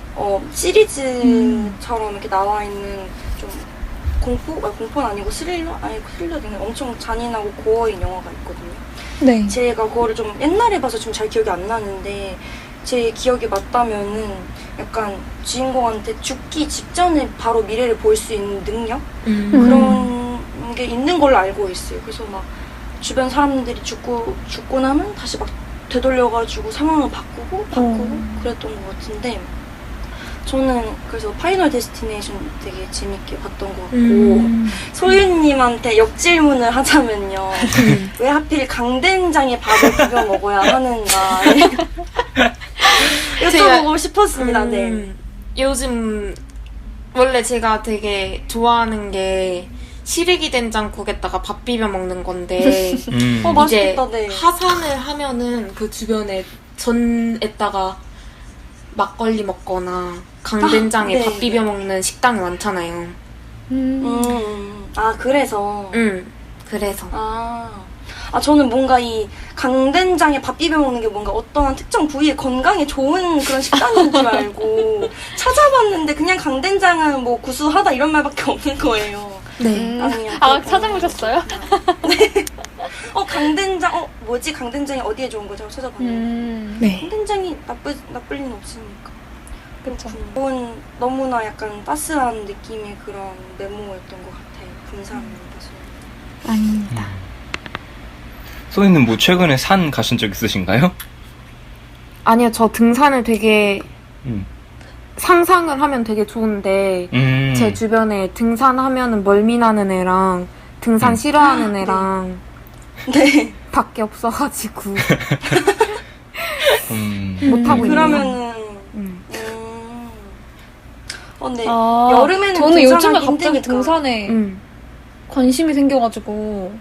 시리즈처럼 이렇게 나와 있는 좀 공포는 아니고 스릴러? 아니 스릴러는 엄청 잔인하고 고어인 영화가 있거든요. 네. 제가 그거를 좀 옛날에 봐서 좀 잘 기억이 안 나는데 제 기억이 맞다면은 약간 주인공한테 죽기 직전에 바로 미래를 볼 수 있는 능력? 그런 게 있는 걸로 알고 있어요. 그래서 막 주변 사람들이 죽고 나면 다시 막 되돌려가지고 상황을 바꾸고 그랬던 것 같은데 저는 그래서 파이널 데스티네이션 되게 재밌게 봤던 것 같고 소윤님한테 역질문을 하자면요. 왜 하필 강된장에 밥을 비벼 먹어야 하는가 여쭤보고 싶었습니다. 네. 요즘 원래 제가 되게 좋아하는 게 시래기 된장국에다가 밥 비벼 먹는 건데 이제 맛있겠다. 네. 하산을 하면은 그 주변에 전에다가 막걸리 먹거나 강된장에 네. 밥 비벼 먹는 식당이 많잖아요. 그래서 그래서 저는 뭔가 이 강된장에 밥 비벼 먹는 게 뭔가 어떠한 특정 부위의 건강에 좋은 그런 식단인 줄 알고 찾아봤는데 그냥 강된장은 뭐 구수하다 이런 말밖에 없는 거예요. 네. 찾아보셨어요? 네. 강된장, 강된장이 어디에 좋은 거죠? 찾아봤는데. 네. 강된장이 나쁠 리는 없으니까. 그쵸. 그건 너무나 약간 따스한 느낌의 그런 메모였던 것 같아요. 감사합니다. 아닙니다. 소희는 뭐 최근에 산 가신 적 있으신가요? 아니요, 저 등산을 되게 음. 상상을 하면 되게 좋은데 제 주변에 등산하면은 멀미나는 애랑 등산 싫어하는 애랑 네. 밖에 없어가지고 못하고 있네요. 그러면은, 근데 아, 여름에는 저는 요즘에 등산하기 갑자기 힘드니까. 등산에 관심이 생겨가지고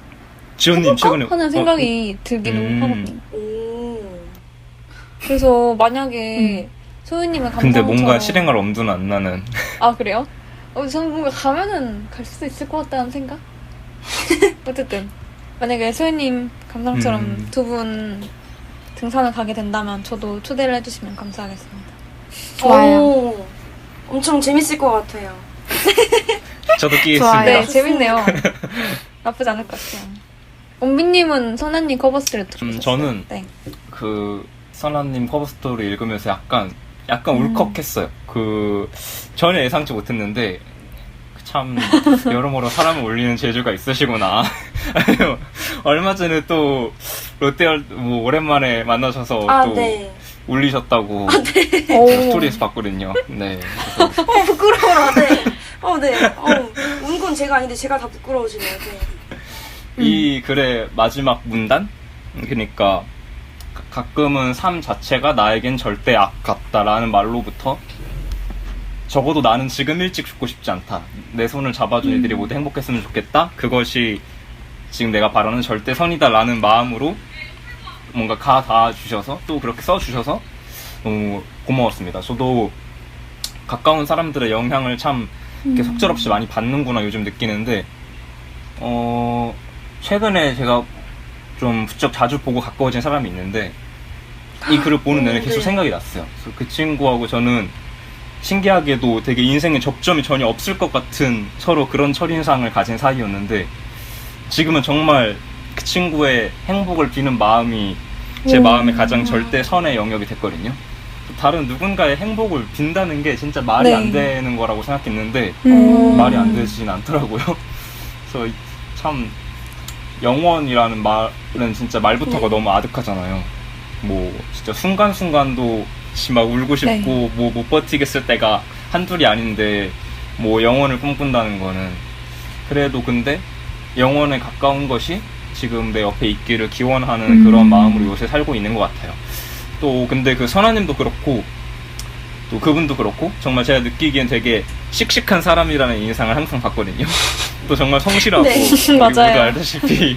지원님 최근에 하는 생각이 들기도 하거든요. 오. 그래서 만약에 소유님의 감성처럼 근데 뭔가 실행할 엄두는 안 나는. 아 그래요? 저는 뭔가 가면은 갈 수도 있을 것 같다는 생각? 어쨌든 만약에 소유님 감성처럼 두 분 등산을 가게 된다면 저도 초대를 해주시면 감사하겠습니다. 좋아요. 오, 엄청 재밌을 것 같아요. 저도 끼겠습니다. 좋아요. 네, 재밌네요. 나쁘지 않을 것 같아요. 원빈님은 선아님 커버스토리 들으셨어요? 저는 네. 그 선아님 커버 스토리 읽으면서 약간 울컥했어요. 전혀 예상치 못했는데 참 여러모로 사람을 울리는 재주가 있으시구나. 얼마 전에 또 롯데월 뭐 오랜만에 만나셔서 또 네. 울리셨다고 네. 스토리에서 봤거든요. 네. 그래서 부끄러워라. 네. 네. 운 건 제가 아닌데 제가 다 부끄러워지네요. 네. 이 글의 마지막 문단? 그러니까 가끔은 삶 자체가 나에겐 절대 악 같다라는 말로부터 적어도 나는 지금 일찍 죽고 싶지 않다. 내 손을 잡아준 이들이 모두 행복했으면 좋겠다. 그것이 지금 내가 바라는 절대 선이다라는 마음으로 뭔가 닿아 주셔서 또 그렇게 써주셔서 너무 고마웠습니다. 저도 가까운 사람들의 영향을 참 이렇게 속절없이 많이 받는구나 요즘 느끼는데 최근에 제가 좀 부쩍 자주 보고 가까워진 사람이 있는데 이 글을 보는 내내 계속 네. 생각이 났어요. 그래서 그 친구하고 저는 신기하게도 되게 인생에 접점이 전혀 없을 것 같은 서로 그런 첫인상을 가진 사이였는데 지금은 정말 그 친구의 행복을 비는 마음이 제 마음의 가장 절대 선의 영역이 됐거든요. 다른 누군가의 행복을 빈다는 게 진짜 말이 네. 안 되는 거라고 생각했는데 말이 안 되진 않더라고요. 그래서 참 영원이라는 말은 진짜 말부터가 너무 아득하잖아요. 뭐 진짜 순간순간도 막 울고 싶고 뭐 못 버티겠을 때가 한둘이 아닌데 뭐 영원을 꿈꾼다는 거는 그래도 근데 영원에 가까운 것이 지금 내 옆에 있기를 기원하는 그런 마음으로 요새 살고 있는 것 같아요. 또 근데 그 선아님도 그렇고 또 그분도 그렇고 정말 제가 느끼기엔 되게 씩씩한 사람이라는 인상을 항상 받거든요. 것도 정말 성실하고 네. 우리 모두 맞아요. 알다시피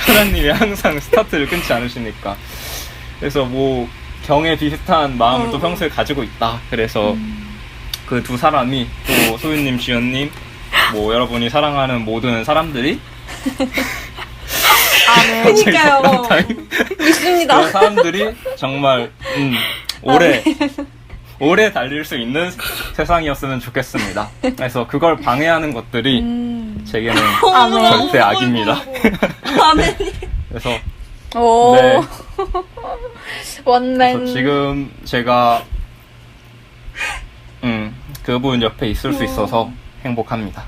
하나님이 항상 스타트를 끊지 않으시니까 그래서 뭐 경에 비슷한 마음을 또 평소에 가지고 있다. 그래서 그 두 사람이 또 소윤님, 지연님 뭐 여러분이 사랑하는 모든 사람들이 그러니까요. 믿습니다. 그런 사람들이 정말 오래 달릴 수 있는 세상이었으면 좋겠습니다. 그래서 그걸 방해하는 것들이 제게는 절대 악입니다. 아멘. 그래서 오. 네. 원맨. 그래서 지금 제가 그분 옆에 있을 수 있어서 행복합니다.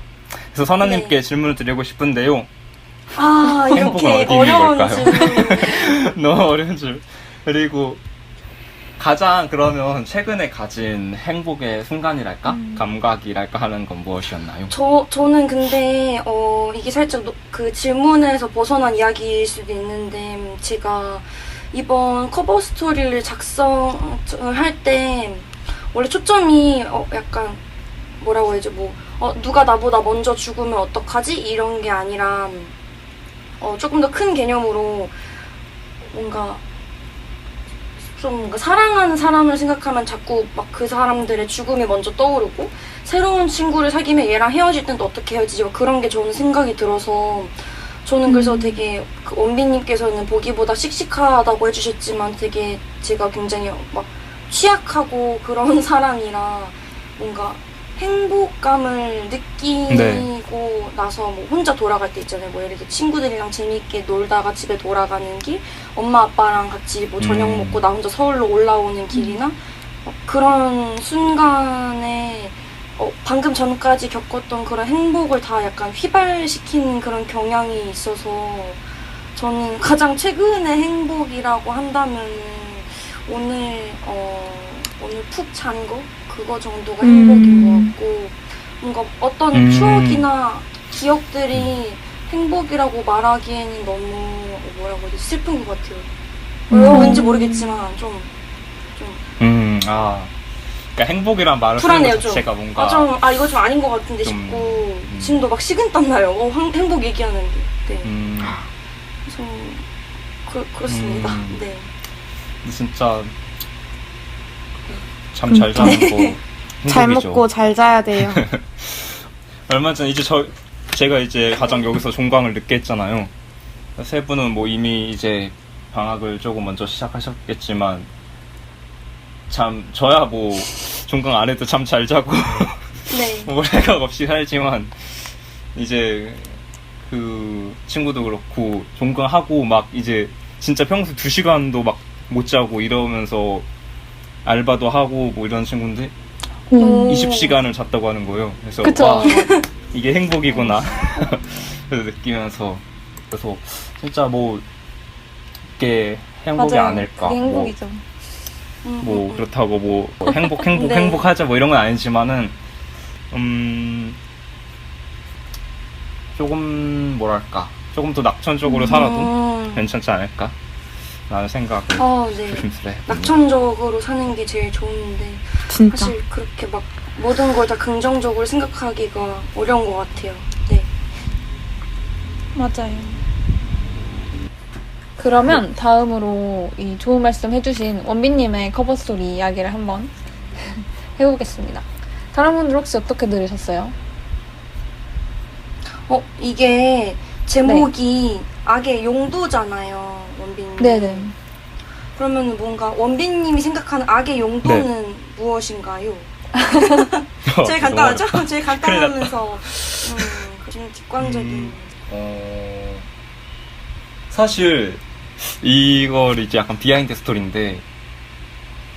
그래서 선아님께 네. 질문을 드리고 싶은데요. 아, 행복은 이렇게 어디 있는 어려운 걸까요? 질문. 너무 어려운 줄. 그리고 가장 그러면 최근에 가진 행복의 순간이랄까? 감각이랄까 하는 건 무엇이었나요? 저는 근데, 이게 살짝 그 질문에서 벗어난 이야기일 수도 있는데, 제가 이번 커버 스토리를 작성할 때, 원래 초점이, 약간, 뭐라고 해야지, 누가 나보다 먼저 죽으면 어떡하지? 이런 게 아니라, 조금 더 큰 개념으로, 뭔가, 좀 뭔가 사랑하는 사람을 생각하면 자꾸 막 그 사람들의 죽음이 먼저 떠오르고 새로운 친구를 사귀면 얘랑 헤어질 땐 또 어떻게 헤어지지 막 그런 게 저는 생각이 들어서 저는 그래서 되게 그 원빈님께서는 보기보다 씩씩하다고 해주셨지만 되게 제가 굉장히 막 취약하고 그런 사람이라 뭔가 행복감을 느끼고 네. 나서 뭐 혼자 돌아갈 때 있잖아요. 뭐 예를 들어 친구들이랑 재미있게 놀다가 집에 돌아가는 길, 엄마 아빠랑 같이 뭐 저녁 먹고 나 혼자 서울로 올라오는 길이나 그런 순간에 방금 전까지 겪었던 그런 행복을 다 약간 휘발시키는 그런 경향이 있어서 저는 가장 최근의 행복이라고 한다면 오늘 푹 잔 거? 그거 정도가 행복인 것 같고 뭔가 어떤 추억이나 기억들이 행복이라고 말하기에는 너무 뭐라고 해야 되지? 슬픈 것 같아요. 왠지 모르겠지만 좀 그러니까 행복이란 말을 쓰는 불안해요, 것 좀. 자체가 뭔가 이거 좀 아닌 것 같은데 좀, 싶고 지금도 막 식은땀 나요. 행복 얘기하는데. 네. 그래서 그렇습니다. 네. 진짜 잠 잘 자는 거 잘 행복이죠. 먹고 잘 자야 돼요. 얼마 전 이제 제가 이제 가장 여기서 종강을 늦게 했잖아요. 세 분은 뭐 이미 이제 방학을 조금 먼저 시작하셨겠지만 저야 뭐 종강 안 해도 잠 잘 자고 네. 뭐 생각 없이 살지만 이제 그 친구도 그렇고 종강하고 막 이제 진짜 평소 2시간도 막 못 자고 이러면서 알바도 하고 뭐 이런 친구인데 20시간을 잤다고 하는 거예요. 그래서 그쵸. 와, 이게 행복이구나. 그래서 느끼면서 그래서 진짜 뭐 이게 행복이 맞아요. 아닐까. 그게 행복이죠. 뭐 그렇다고 뭐 네. 행복하자 뭐 이런 건 아니지만은 조금 뭐랄까 조금 더 낙천적으로 살아도 괜찮지 않을까 라는 생각을 네. 조심스레 낙천적으로 사는 게 제일 좋은데 진짜. 사실 그렇게 막 모든 걸 다 긍정적으로 생각하기가 어려운 것 같아요. 네. 맞아요. 그러면 다음으로 이 좋은 말씀 해주신 원빈님의 커버 스토리 이야기를 한번 해보겠습니다. 다른 분들 혹시 어떻게 들으셨어요? 이게 제목이 악의 용도잖아요, 원빈님. 네네. 그러면 뭔가 원빈님이 생각하는 악의 용도는 무엇인가요? 제일 간단하죠? 제일 간단하면서 좀 직관적인. 사실 이걸 이제 약간 비하인드 스토리인데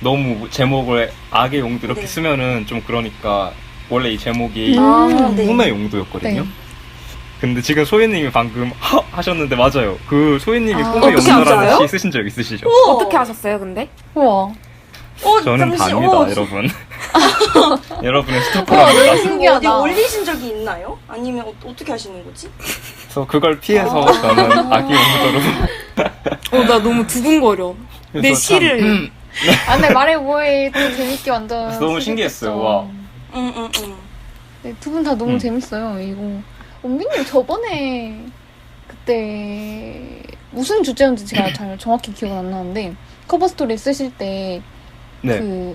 너무 제목을 악의 용도 이렇게 네. 쓰면은 좀 그러니까 원래 이 제목이 네. 꿈의 용도였거든요. 네. 근데 지금 소희님이 방금 하셨는데 맞아요. 그 소희님이 꿈의 어떻게 용도라는 알았어요? 시 쓰신 적 있으시죠? 어떻게 하셨어요, 근데? 우와. 저는 잠시, 답니다, 여러분. 여러분의 우와, 스토커랍니다. 너무 어디 신기하다. 올리신 적이 있나요? 아니면 어떻게 하시는 거지? 그래서 그걸 피해서 저는 악의 용도로. 나 너무 두근거려. 내 그래서 참, 시를. 근데 말해 뭐해 또 재밌게 완전. 너무 신기했어요. 와. 응. 네, 두 분 다 너무 재밌어요. 이거 원빈님 저번에 그때 무슨 주제였는지 제가 잘 정확히 기억은 안 나는데 커버 스토리 쓰실 때 네.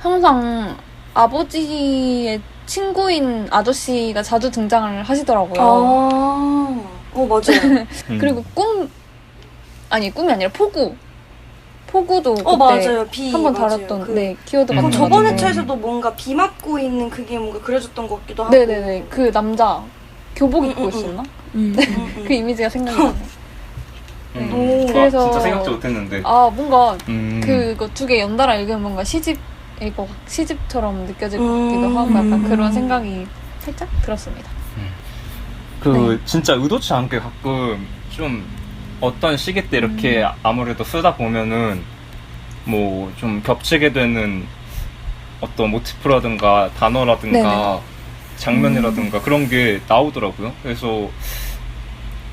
항상 아버지의 친구인 아저씨가 자주 등장을 하시더라고요. 맞아요. 그리고 꿈이 아니라 포구도 그때 맞아요. 비. 한번 맞아요. 다뤘던 네 키워드가 그럼 음. 저번 같아가지고. 회차에서도 뭔가 비 맞고 있는 그게 뭔가 그려졌던 것 같기도 하고. 네네네 그 남자 교복 입고 있었나? 그 이미지가 생각나요. 오. 그래서- 진짜 생각도 못했는데. 아 뭔가 음. 그거 두 개 연달아 읽으면 뭔가 시집처럼 느껴질 것 같기도 하고 약간 그런 생각이 살짝 들었습니다. 네. 진짜 의도치 않게 가끔 좀 어떤 시기 때 이렇게 아무래도 쓰다 보면은 뭐 좀 겹치게 되는 어떤 모티프라든가 단어라든가 장면이라든가 그런 게 나오더라고요. 그래서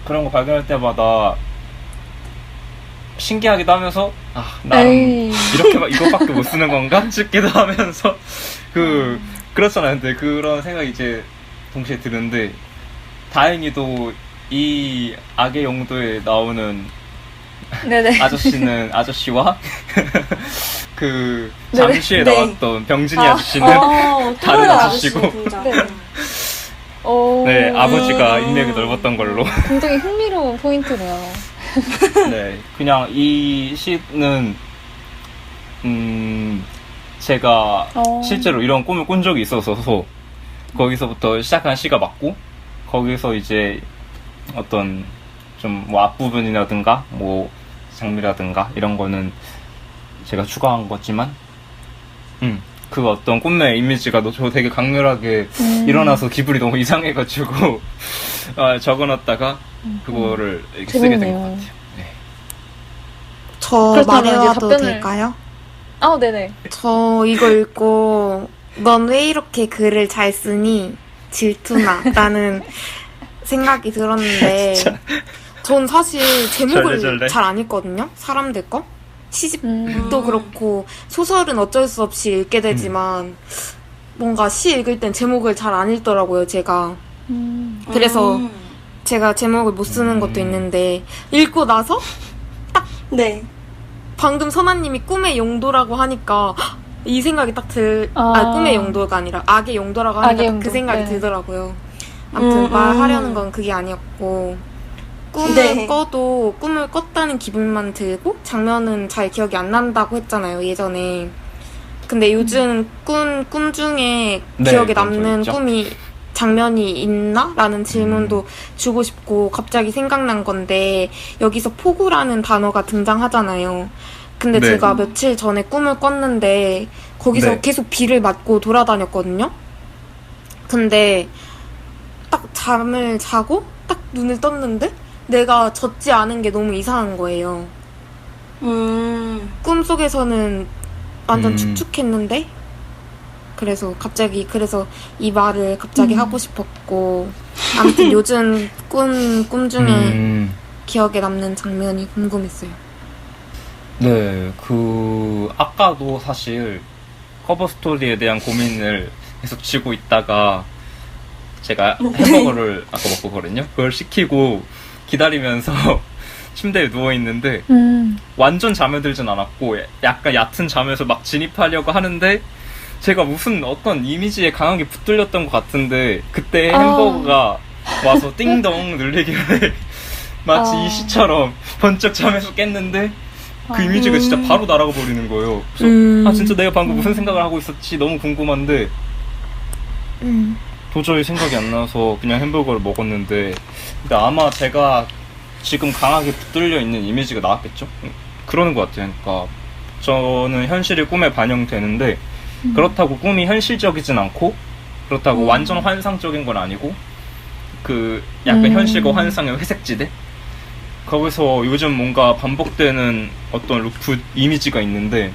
그런 거 발견할 때마다 신기하기도 하면서 나름 에이. 이것밖에 못 쓰는 건가 싶기도 하면서 그렇잖아요. 근데 그런 생각이 이제 동시에 드는데 다행히도 이 악의 용도에 나오는 네네. 아저씨와 그 네네. 잠시에 네. 나왔던 병진이 아저씨는 다른 다른 아저씨고. 네. 오. 네, 아버지가 인맥이 넓었던 걸로. 굉장히 흥미로운 포인트네요. 네, 그냥 이 시는 제가 실제로 이런 꿈을 꾼 적이 있어서 거기서부터 시작한 시가 맞고, 거기서 이제 어떤 좀 뭐 앞부분이라든가 뭐 장미라든가 이런 거는 제가 추가한 거지만 그 어떤 꿈의 이미지가 저 되게 강렬하게 일어나서 기분이 너무 이상해가지고 적어놨다가 그거를 이렇게 쓰게 된 것 재밌네요. 같아요. 네. 저 그렇다면 이제 말해와도 답변을- 될까요? 네네. 저 이거 읽고 넌 왜 이렇게 글을 잘 쓰니? 질투나 라는 생각이 들었는데 전 사실 제목을 절레절레. 잘 안 읽거든요. 사람들 거. 시집도 음. 그렇고 소설은 어쩔 수 없이 읽게 되지만 뭔가 시 읽을 땐 제목을 잘 안 읽더라고요, 제가. 그래서 제가 제목을 못 쓰는 것도 있는데 읽고 나서 네. 방금 선아님이 꿈의 용도라고 하니까 이 생각이 딱 꿈의 용도가 아니라 악의 용도라고 하니까 악의 딱 용도, 그 생각이 네. 들더라고요. 아무튼 말하려는 건 그게 아니었고 꿈을 꿈을 꿨다는 기분만 들고 장면은 잘 기억이 안 난다고 했잖아요, 예전에. 근데 요즘 꿈 중에 네, 기억에 그런 적 남는 있죠. 장면이 있나? 라는 질문도 주고 싶고 갑자기 생각난 건데 여기서 폭우라는 단어가 등장하잖아요. 근데 네. 제가 며칠 전에 꿈을 꿨는데 거기서 네. 계속 비를 맞고 돌아다녔거든요. 근데 딱 잠을 자고 딱 눈을 떴는데 내가 젖지 않은 게 너무 이상한 거예요. 꿈속에서는 완전 축축했는데 그래서 이 말을 갑자기 하고 싶었고 아무튼 요즘 꿈 중에 기억에 남는 장면이 궁금했어요. 네, 아까도 사실 커버 스토리에 대한 고민을 계속 쥐고 있다가 제가 햄버거를 아까 먹었거든요. 그걸 시키고 기다리면서 침대에 누워있는데 완전 잠에 들진 않았고 약간 얕은 잠에서 막 진입하려고 하는데 제가 무슨 어떤 이미지에 강하게 붙들렸던 것 같은데 그때 햄버거가 와서 띵동 눌리길래 마치 이 시처럼 번쩍 잠에서 깼는데 그 이미지가 진짜 바로 날아가 버리는 거예요. 그래서 진짜 내가 방금 무슨 생각을 하고 있었지 너무 궁금한데 도저히 생각이 안 나서 그냥 햄버거를 먹었는데 근데 아마 제가 지금 강하게 붙들려 있는 이미지가 나왔겠죠? 그러는 것 같아요. 그러니까 저는 현실이 꿈에 반영되는데 그렇다고 꿈이 현실적이진 않고 그렇다고 완전 환상적인 건 아니고 그 약간 현실과 환상의 회색지대? 거기서 요즘 뭔가 반복되는 어떤 루프 이미지가 있는데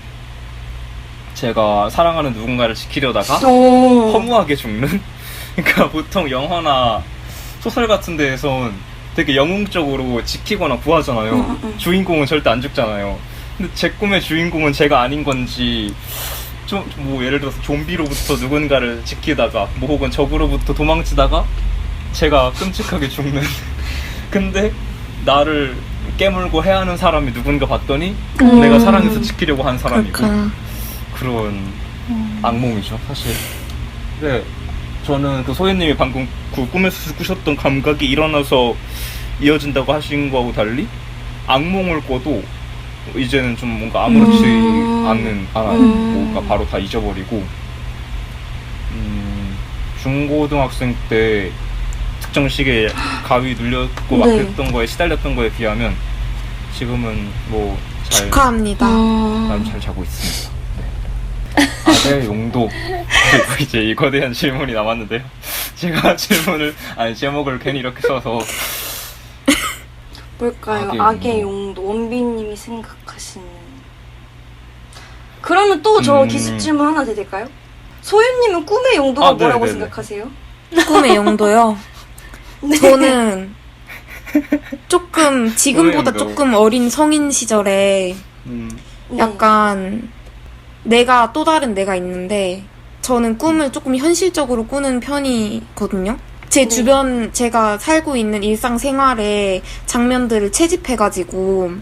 제가 사랑하는 누군가를 지키려다가 허무하게 죽는? 그러니까 보통 영화나 소설 같은 데에선 되게 영웅적으로 지키거나 구하잖아요. 주인공은 절대 안 죽잖아요. 근데 제 꿈의 주인공은 제가 아닌 건지 뭐 예를 들어서 좀비로부터 누군가를 지키다가 뭐 혹은 적으로부터 도망치다가 제가 끔찍하게 죽는 근데 나를 깨물고 해야 하는 사람이 누군가 봤더니 내가 사랑해서 지키려고 한 사람이고 그렇구나. 그런 악몽이죠 사실. 근데 저는 그 소희님이 방금 그 꿈에서 꾸셨던 감각이 일어나서 이어진다고 하신 거하고 달리 악몽을 꿔도 이제는 좀 뭔가 아무렇지 않는 뭔가 바로 다 잊어버리고 중고등학생 때 특정 시기에 가위 눌렸고 막 네. 그랬던 거에 시달렸던 거에 비하면 지금은 뭐 잘 축하합니다. 나름 잘 자고 있습니다. 네. 아내 용도 그리고 이제 이 거대한 질문이 남았는데요. 제가 제목을 괜히 이렇게 써서 뭘까요? 악의 악의 용도. 원빈님이 생각하시는. 그러면 또 저 기습 질문 하나 드릴까요? 소윤님은 꿈의 용도가 뭐라고 네네네. 생각하세요? 꿈의 용도요? 네. 저는 조금 지금보다 꿈의 용도. 조금 어린 성인 시절에 네. 약간 내가 또 다른 내가 있는데 저는 꿈을 조금 현실적으로 꾸는 편이거든요. 제 네. 주변 제가 살고 있는 일상생활의 장면들을 채집해가지고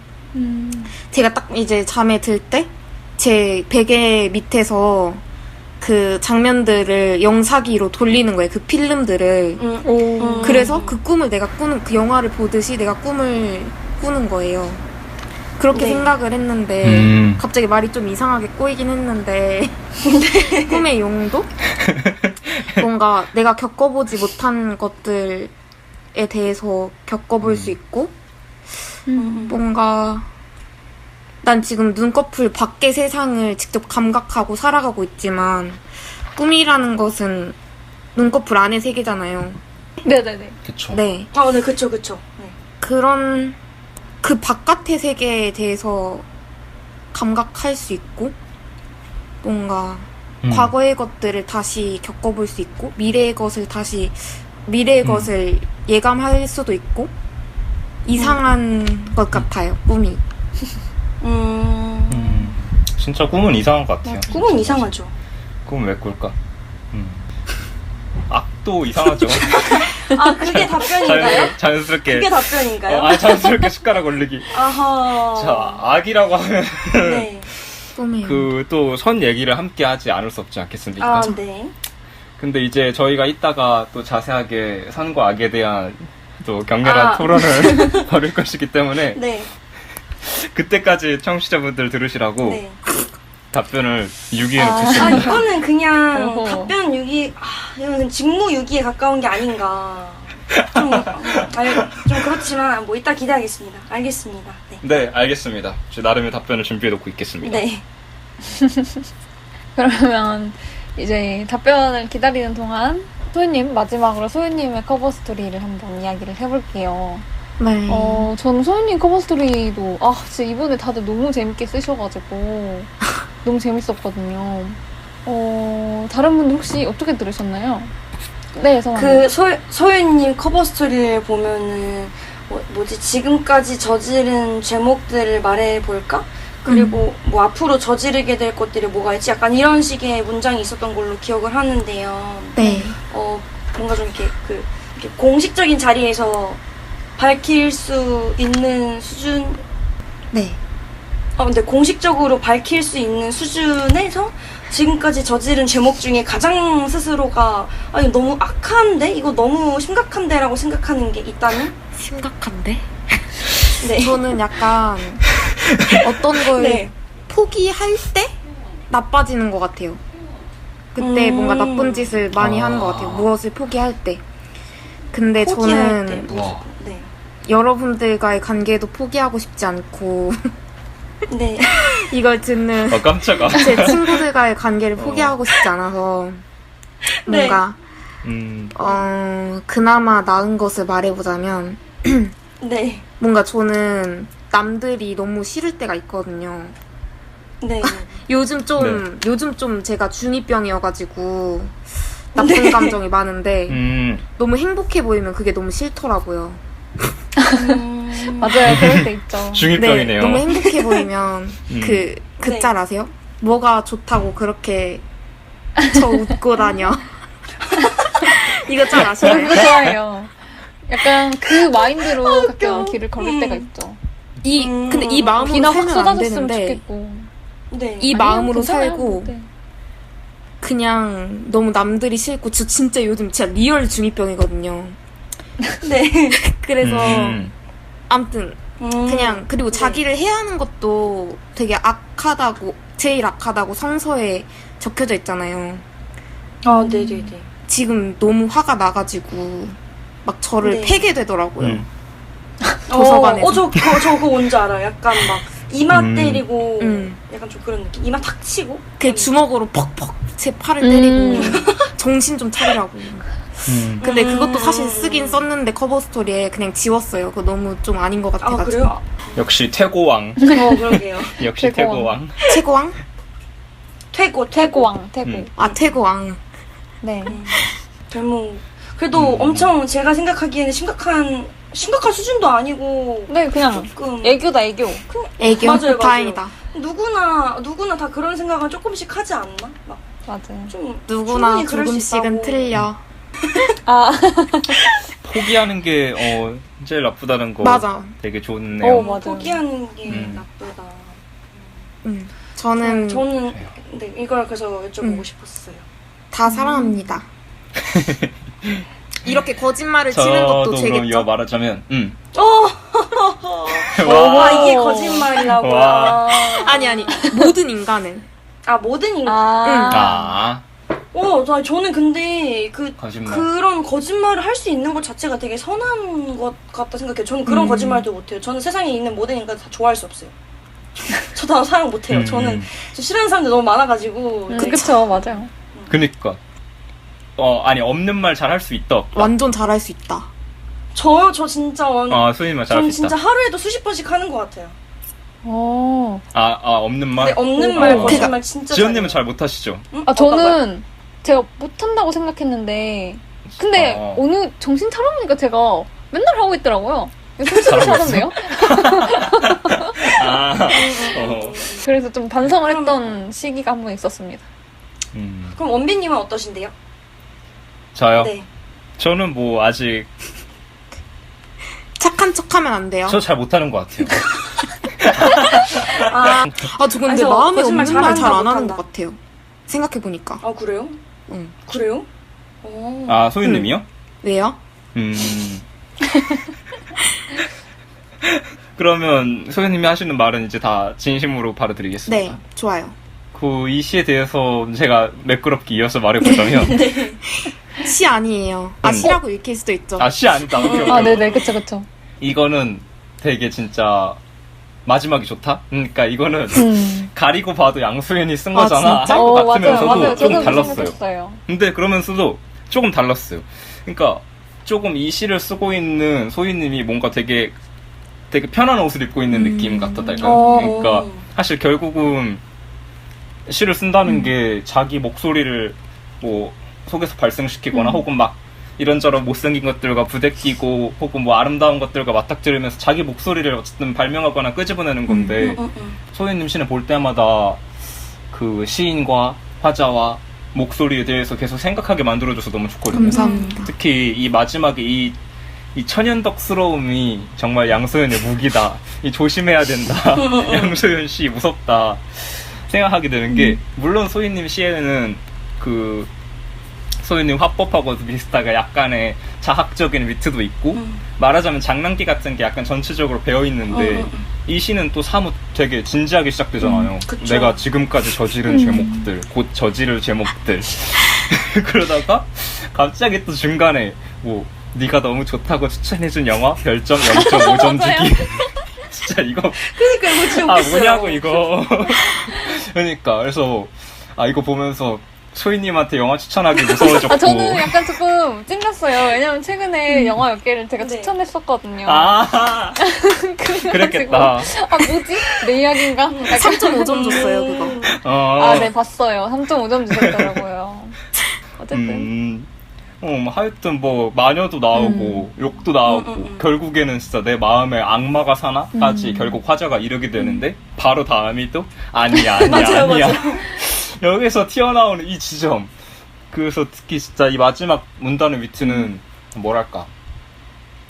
제가 딱 이제 잠에 들 때 제 베개 밑에서 그 장면들을 영상기로 돌리는 거예요. 그 필름들을. 그래서 그 꿈을 내가 꾸는, 그 영화를 보듯이 내가 꿈을 꾸는 거예요. 그렇게 네. 생각을 했는데, 갑자기 말이 좀 이상하게 꼬이긴 했는데, 꿈의 용도? 뭔가 내가 겪어보지 못한 것들에 대해서 겪어볼 수 있고, 뭔가, 난 지금 눈꺼풀 밖의 세상을 직접 감각하고 살아가고 있지만, 꿈이라는 것은 눈꺼풀 안의 세계잖아요. 네네네. 그쵸. 네. 아, 네, 그쵸. 네. 그런 그 바깥의 세계에 대해서 감각할 수 있고 뭔가 과거의 것들을 다시 겪어볼 수 있고 미래의 것을 예감할 수도 있고 이상한 것 같아요. 꿈이. 진짜 꿈은 이상한 것 같아요. 꿈은 이상하죠. 꿈은 왜 꿀까? 악도 이상하죠. 아, 그게 답변인가요? 자연스럽게. 그게 답변인가요? 자연스럽게 숟가락 올리기. 아하. 자, 악이라고 하면 네. 꿈이요. 그 또 선 얘기를 함께 하지 않을 수 없지 않겠습니까? 아, 네. 근데 이제 저희가 이따가 또 자세하게 선과 악에 대한 또 격렬한 토론을 벌일 것이기 때문에 네. 그때까지 청취자분들 들으시라고 네. 답변을 유기해 아, 놓겠습니다. 이거는 그냥 어허. 답변 유기, 이거는 직무 유기에 가까운 게 아닌가. 좀 그렇지만, 뭐, 이따 기대하겠습니다. 알겠습니다. 네. 네, 알겠습니다. 제 나름의 답변을 준비해 놓고 있겠습니다. 네. 그러면 이제 답변을 기다리는 동안 소희님 마지막으로 소희님의 커버 스토리를 한번 이야기를 해볼게요. 네. 전 소희님 커버 스토리도 진짜 이번에 다들 너무 재밌게 쓰셔가지고 너무 재밌었거든요. 다른 분들 혹시 어떻게 들으셨나요? 네, 그 소윤님 커버 스토리를 보면은 뭐지 지금까지 저지른 제목들을 말해볼까? 그리고 뭐 앞으로 저지르게 될 것들이 뭐가 있지? 약간 이런 식의 문장이 있었던 걸로 기억을 하는데요. 네. 뭔가 좀 이렇게 공식적인 자리에서 밝힐 수 있는 수준. 네. 근데 공식적으로 밝힐 수 있는 수준에서 지금까지 저지른 제목 중에 가장 스스로가 이거 너무 악한데? 이거 너무 심각한데? 라고 생각하는 게 있다면? 심각한데? 네. 저는 약간 어떤 걸 네. 포기할 때 나빠지는 것 같아요. 그때 뭔가 나쁜 짓을 많이 하는 것 같아요. 무엇을 포기할 때. 근데 포기할 때. 저는 와. 네. 여러분들과의 관계도 포기하고 싶지 않고 네. 이걸 듣는 깜짝아. 제 친구들과의 관계를 포기하고 싶지 않아서 뭔가 그나마 나은 것을 말해보자면 네. 뭔가 저는 남들이 너무 싫을 때가 있거든요. 네. 요즘 좀 제가 중2병이어가지고 나쁜 네. 감정이 많은데 너무 행복해 보이면 그게 너무 싫더라고요. 맞아요. 그럴 때 있죠. 중2병이네요. 네, 너무 행복해 보이면 그 네. 짤 아세요? 뭐가 좋다고 그렇게 저 웃고 다녀. 이거 잘 저 아시나요? 그거 좋아해요. 약간 그 마인드로 가끔 길을 걸을 때가 있죠. 근데 이 마음으로 비나 확 살면 안 쏟아졌으면 되는데 좋겠고. 네. 이 아니요, 마음으로 괜찮아요. 살고 네. 그냥 너무 남들이 싫고 저 진짜 요즘 진짜 리얼 중2병이거든요. 네. 그래서 아무튼 음. 그냥 그리고 네. 자기를 해하는 것도 되게 악하다고 제일 악하다고 성서에 적혀져 있잖아요. 네네네. 지금 너무 화가 나가지고 막 저를 네. 패게 되더라고요. 음. 도서관에서. 저 그거 뭔지 알아요. 약간 막 이마 때리고 음. 약간 좀 그런 느낌. 이마 탁 치고. 그 주먹으로 퍽퍽 제 팔을 때리고 정신 좀 차리라고. 근데 그것도 사실 쓰긴 썼는데 커버 스토리에 그냥 지웠어요. 그거 너무 좀 아닌 것 같아가지고. 그래요? 역시 퇴고왕. 그러게요. 역시 퇴고왕. 퇴고왕. 최고왕? 태고왕, 태고. 음. 아 태고왕. 네. 별로 그래도 엄청 제가 생각하기에는 심각한 수준도 아니고 네, 그냥 조금 애교다, 애교. 애교. 맞아요. 다행이다. 누구나 다 그런 생각을 조금씩 하지 않나? 막 맞아요. 좀 누구나 충분히 그럴 수 조금씩은 있다고. 틀려. 아, 포기하는 게 제일 나쁘다는 거 맞아. 되게 좋네요. 맞아요. 포기하는 게 음. 나쁘다. 저는 저는 네, 이걸 그래서 여쭤보고 음. 싶었어요. 다 사랑합니다. 이렇게 거짓말을 치는 것도 저도 그럼 이거 죄겠죠? 말하자면 와 이게 거짓말이라고. 와. 아니 모든 인간은 모든 인간. 아 저는 근데 거짓말. 그런 거짓말을 할 수 있는 것 자체가 되게 선한 것 같다 생각해요. 저는 그런 거짓말도 못해요. 저는 세상에 있는 모든 인간 다 좋아할 수 없어요. 저 다 사랑 못해요. 저는 저 싫어하는 사람들 너무 많아가지고. 그쵸, 맞아요. 그니까 아니 없는 말 잘 할 수 있다 없다. 완전 잘할 수 있다. 저 진짜 소연이 말 잘 할 전 수 있다. 진짜 하루에도 수십 번씩 하는 것 같아요. 없는 말. 근데 없는 말, 어. 거짓말 진짜 지연님은 잘해요. 잘 못하시죠? 응? 아, 어떤 말? 저는 제가 못한다고 생각했는데, 근데 어느 정신 차려보니까 제가 맨날 하고 있더라고요. 솔직히 잘하고 하던데요? 그래서 좀 반성을 했던 시기가 한 번 있었습니다. 그럼 원빈님은 어떠신데요? 저요? 네. 저는 뭐 아직 착한 척하면 안 돼요. 저 잘 못하는 것 같아요. 저 근데 저 마음에 거짓말 없는 말 잘 잘한다, 안 하는 못한다. 것 같아요. 생각해보니까. 그래요? 응. 그래요? 소윤님이요? 왜요? 그러면 소연님이 하시는 말은 이제 다 진심으로 바로 드리겠습니다. 네, 좋아요. 이 시에 대해서 제가 매끄럽게 이어서 말해보자면 시 아니에요. 시라고 읽힐 수도 있죠. 시 아니다. 오케이. 네네, 그쵸. 이거는 되게 진짜 마지막이 좋다? 그러니까 이거는 가리고 봐도 양소연이 쓴 거잖아 진짜? 할 것 같으면서도 맞아요. 조금 저도 달랐어요. 생각했어요. 근데 그러면서도 조금 달랐어요. 그러니까 조금 이 시를 쓰고 있는 소희님이 뭔가 되게 편한 옷을 입고 있는 느낌 같았달까요? 그러니까 사실 결국은 시를 쓴다는 게 자기 목소리를 뭐 속에서 발생시키거나 혹은 막 이런저런 못생긴 것들과 부대끼고 혹은 뭐 아름다운 것들과 맞닥뜨리면서 자기 목소리를 어쨌든 발명하거나 끄집어내는 건데 소희님 시는 볼 때마다 그 시인과 화자와 목소리에 대해서 계속 생각하게 만들어줘서 너무 좋거든요. 감사합니다. 특히 이 마지막에 이 천연덕스러움이 정말 양소연의 무기다. 이 조심해야 된다. 양소연 씨 무섭다. 생각하게 되는 게 물론 소희님 시에는 그 소희님 화법하고도 비슷하게 약간의 자학적인 위트도 있고 말하자면 장난기 같은 게 약간 전체적으로 배어 있는데 이 시는 또 사뭇 되게 진지하게 시작되잖아요. 그쵸. 내가 지금까지 저지른 제목들, 곧 저지를 제목들. 그러다가 갑자기 또 중간에 뭐 네가 너무 좋다고 추천해준 영화 별점 0.5점 주기. 진짜 이거 그러니까 이거 진짜 웃겼어요. 뭐냐고 이거. 그러니까 그래서 이거 보면서 소희님한테 영화 추천하기 무서워졌고. 저는 약간 조금 찡겼어요. 왜냐면 최근에 영화 몇 개를 제가 네. 추천했었거든요. 그랬겠다. 뭐지? 내 이야기인가? 3.5점 줬어요, 그거. 네, 봤어요. 3.5점 주셨더라고요. 어쨌든. 뭐 하여튼 뭐 마녀도 나오고 욕도 나오고 결국에는 진짜 내 마음에 악마가 사나까지 결국 화자가 이르게 되는데 바로 다음이 또 아니야 맞아요. 여기서 튀어나오는 이 지점 그래서 특히 진짜 이 마지막 문단의 위트는 뭐랄까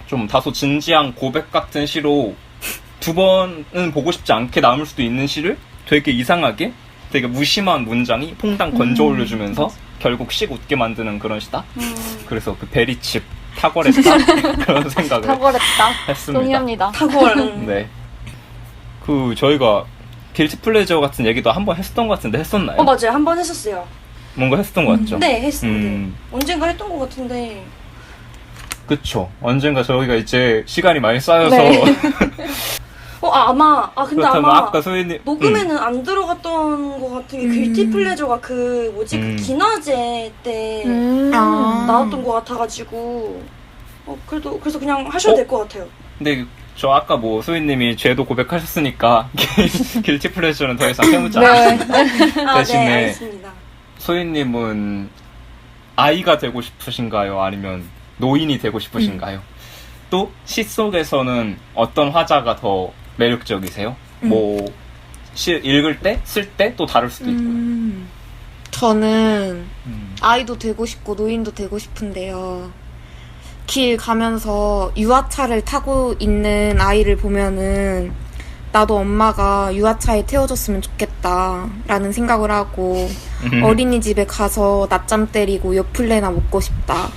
좀 다소 진지한 고백 같은 시로 두 번은 보고 싶지 않게 남을 수도 있는 시를 되게 이상하게 되게 무심한 문장이 퐁당 건져 올려주면서 결국 씩 웃게 만드는 그런 시다. 그래서 그 베리칩 탁월했다 그런 생각을 탁월했다. 했습니다. 동의합니다. 탁월. 네. 그 저희가 길티 플레저어 같은 얘기도 한번 했었던 것 같은데 했었나요? 맞아요. 한 번 했었어요. 뭔가 했었던 것 같죠? 네, 했었는데. 음. 언젠가 했던 것 같은데. 그쵸. 언젠가 저희가 이제 시간이 많이 쌓여서 네. 근데 그렇다면 아마 아까 소희님 녹음에는 안 들어갔던 것 같은 게 길티 플레저가 그 기나제 때 아. 나왔던 것 같아가지고 그래서 그냥 하셔도 될 것 같아요. 근데 저 아까 뭐 소희님이 죄도 고백하셨으니까 길티 플레저는 더 이상 해묻지 네. 않았어요. 네, 대신에 알겠습니다. 소희님은 아이가 되고 싶으신가요? 아니면 노인이 되고 싶으신가요? 또 시 속에서는 어떤 화자가 더 매력적이세요? 뭐 시 읽을 때, 쓸 때 또 다를 수도 있고요. 저는 아이도 되고 싶고 노인도 되고 싶은데요. 길 가면서 유아차를 타고 있는 아이를 보면은 나도 엄마가 유아차에 태워줬으면 좋겠다라는 생각을 하고 어린이집에 가서 낮잠 때리고 요플레나 먹고 싶다.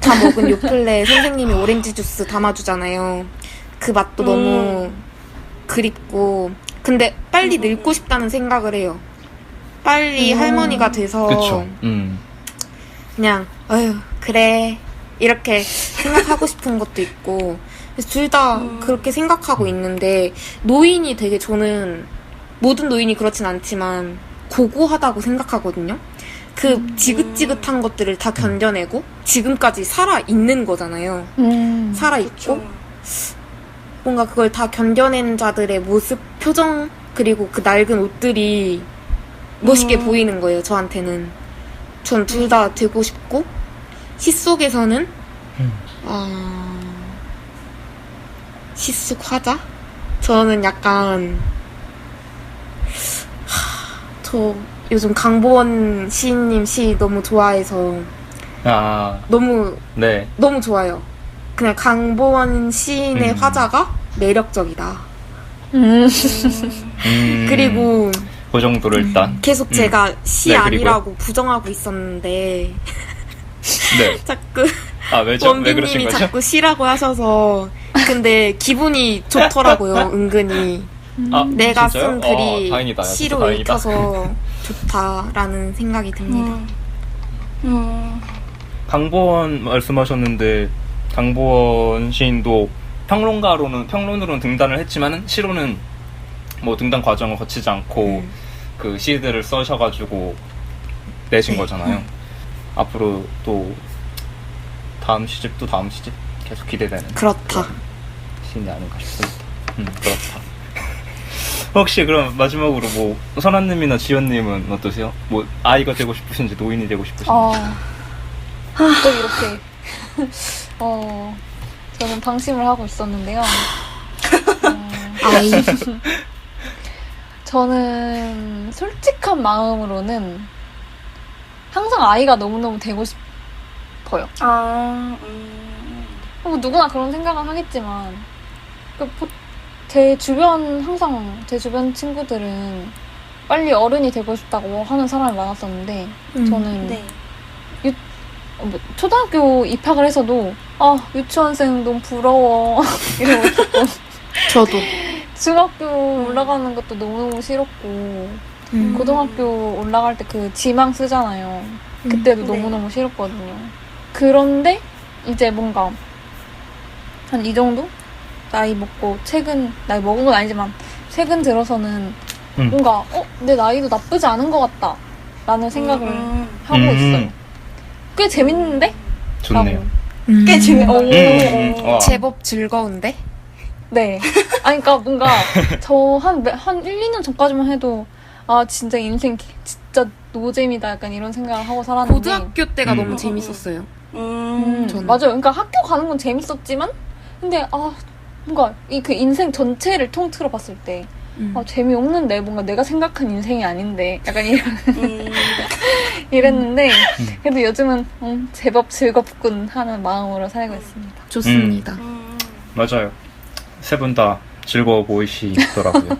다 먹은 요플레 선생님이 오렌지 주스 담아주잖아요. 그 맛도 너무 그립고 근데 빨리 늙고 싶다는 생각을 해요. 빨리 할머니가 돼서 그쵸. 그냥 어휴 그래 이렇게 생각하고 싶은 것도 있고 둘 다 그렇게 생각하고 있는데 노인이 되게 저는 모든 노인이 그렇진 않지만 고고하다고 생각하거든요. 그 지긋지긋한 것들을 다 견뎌내고 지금까지 살아있는 거잖아요. 살아있고 그쵸. 뭔가 그걸 다 견뎌낸 자들의 모습, 표정 그리고 그 낡은 옷들이 멋있게 보이는 거예요. 저한테는. 전 둘 다 되고 싶고 시 속에서는 시 속 화자? 저는 약간 저 요즘 강보원 시인님 시 너무 좋아해서 아, 너무 네. 좋아요. 그냥 강보원 시인의 화자가 매력적이다. 그리고 그 정도로 일단. 계속 제가 시 네, 그리고요? 아니라고 부정하고 있었는데 네. 자꾸 아, 왜죠? 왜 그러신 원빈님이 거죠? 자꾸 시라고 하셔서 근데 기분이 좋더라고요. 은근히 아, 내가 진짜요? 쓴 글이 다행이다. 야, 진짜 시로 다행이다. 읽혀서 좋다라는 생각이 듭니다. 강보원 말씀하셨는데 강보원 시인도 평론으로는 등단을 했지만은 시로는 뭐 등단 과정을 거치지 않고 그 시들을 써셔가지고 내신 거잖아요. 앞으로 또 다음 시집 계속 기대되는 그렇다. 시인이 아닌가 싶습니다. 그렇다. 혹시 그럼 마지막으로 뭐 선아님이나 지연님은 어떠세요? 뭐 아이가 되고 싶으신지 노인이 되고 싶으신지? 또 이렇게 저는 방심을 하고 있었는데요. 아이 저는 솔직한 마음으로는 항상 아이가 너무너무 되고 싶어요. 뭐 누구나 그런 생각은 하겠지만 제 주변 친구들은 빨리 어른이 되고 싶다고 하는 사람이 많았었는데 저는 네. 초등학교 입학을 해서도 유치원생 너무 부러워 이러고 있었고 저도 중학교 올라가는 것도 너무너무 싫었고 고등학교 올라갈 때 그 지망 쓰잖아요. 그때도 네. 너무너무 싫었거든요. 그런데 이제 뭔가 한 이 정도? 나이 먹은 건 아니지만 최근 들어서는 뭔가 내 나이도 나쁘지 않은 것 같다 라는 생각을 하고 있어요. 꽤 재밌는데? 좋네요. 꽤 와. 제법 즐거운데? 네. 그러니까 뭔가 저 한 1, 2년 전까지만 해도 진짜 인생 진짜 노잼이다 약간 이런 생각을 하고 살았는데 고등학교 때가 너무 재밌었어요. 저는. 맞아요. 그러니까 학교 가는 건 재밌었지만 근데 뭔가 그 인생 전체를 통틀어 봤을 때 재미없는데 뭔가 내가 생각한 인생이 아닌데 약간 이랬는데 그래도 요즘은 제법 즐겁군 하는 마음으로 살고 있습니다. 좋습니다. 맞아요. 세 분 다 즐거워 보이시더라고요.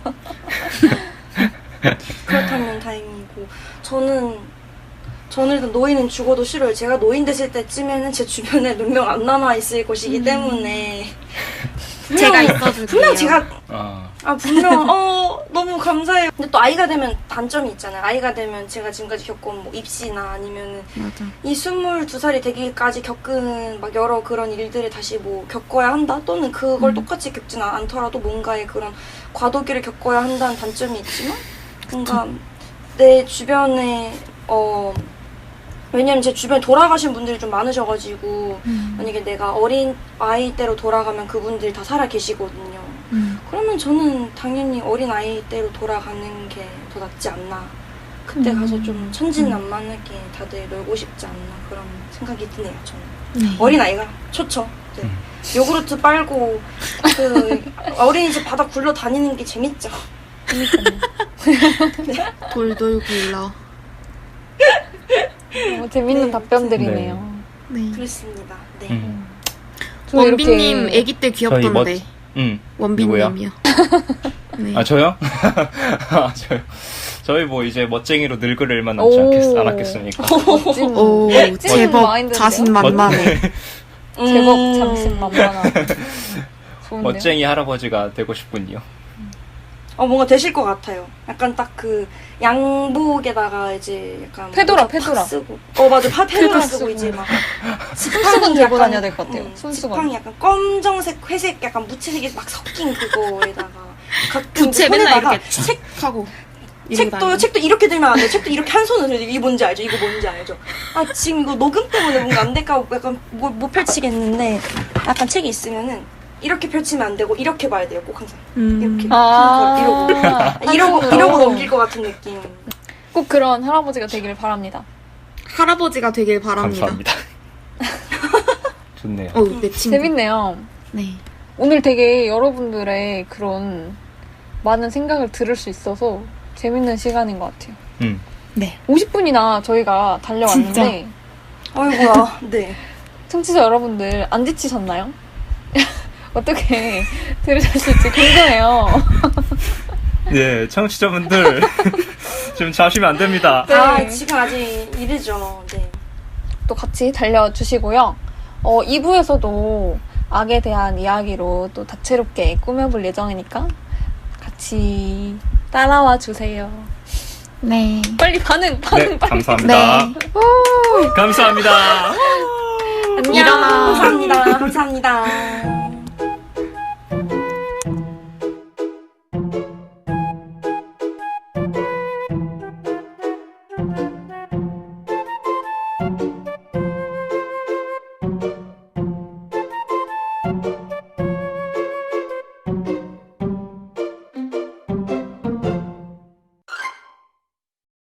그렇다면 다행이고 저는 일단 노인은 죽어도 싫어요. 제가 노인 됐을 때쯤에는 제 주변에 몇 명 안 남아 있을 것이기 때문에 제가 있어줄게요. 분명 제가 아, 분명 너무 감사해요. 근데 또 아이가 되면 단점이 있잖아요. 아이가 되면 제가 지금까지 겪은 뭐 입시나 아니면은 맞아. 이 22살이 되기까지 겪은 막 여러 그런 일들을 다시 뭐 겪어야 한다 또는 그걸 똑같이 겪진 않더라도 뭔가의 그런 과도기를 겪어야 한다는 단점이 있지만 뭔가 내 주변에 왜냐면 제 주변에 돌아가신 분들이 좀 많으셔가지고 만약에 내가 어린 아이 때로 돌아가면 그분들이 다 살아 계시거든요. 그러면 저는 당연히 어린 아이 때로 돌아가는 게 더 낫지 않나. 그때 가서 좀 천진난만하게 다들 놀고 싶지 않나 그런 생각이 드네요. 저는 어린 아이가 좋죠. 네. 요구르트 빨고 그 어린이집 바닥 굴러 다니는 게 재밌죠. 돌돌 굴러. 재밌는 네, 답변들이네요. 네. 그렇습니다. 네. 저 원빈님 이렇게 아기 때 귀엽던데. 원빈님이요. 네. 아, 저요? 아, 저요. 저희 뭐 이제 멋쟁이로 늙을 일만 남지 않았겠습니까? 오, 멋진 제법 마인드인데요? 자신만만해. 제법 자신만만한. 좋은데요? 멋쟁이 할아버지가 되고 싶군요. 뭔가 되실 것 같아요. 약간 딱 그 양복에다가 이제 약간 페도라. 팍 쓰고 맞아 페도라 쓰고 이제 막 손수건 들고 다녀야 될 것 같아요. 손수건 손수건. 약간 검정색 회색 약간 무채색이 막 섞인 그거에다가 가끔 부채 맨날 손에다가 이렇게 책 하고. 책도 이렇게 들면 안 돼. 책도 이렇게 한 손으로 들고 이게 뭔지 알죠? 이거 뭔지 알죠? 지금 이거 녹음 때문에 뭔가 안 될까 약간 못 펼치겠는데 약간 책이 있으면은 이렇게 펼치면 안 되고 이렇게 봐야 돼요. 꼭 항상 이렇게 이러고 넘길 것 같은 느낌. 꼭 그런 할아버지가 되기를 바랍니다. 할아버지가 되길 바랍니다. 감사합니다. 좋네요. 내 친구. 재밌네요. 네. 오늘 되게 여러분들의 그런 많은 생각을 들을 수 있어서 재밌는 시간인 것 같아요. 네. 50분이나 저희가 달려왔는데 아이고야. 네. 청취자 여러분들 안 지치셨나요? 어떻게 들으셨을지 궁금해요. 네, 청취자분들 지금 자시면 안 됩니다. 네. 지금 아직 이르죠. 네. 또 같이 달려주시고요. 2부에서도 악에 대한 이야기로 또 다채롭게 꾸며볼 예정이니까 같이 따라와 주세요. 네. 빨리 반응. 네, 빨리. 감사합니다. 네. 감사합니다. 안녕. 일어나. 감사합니다. 감사합니다.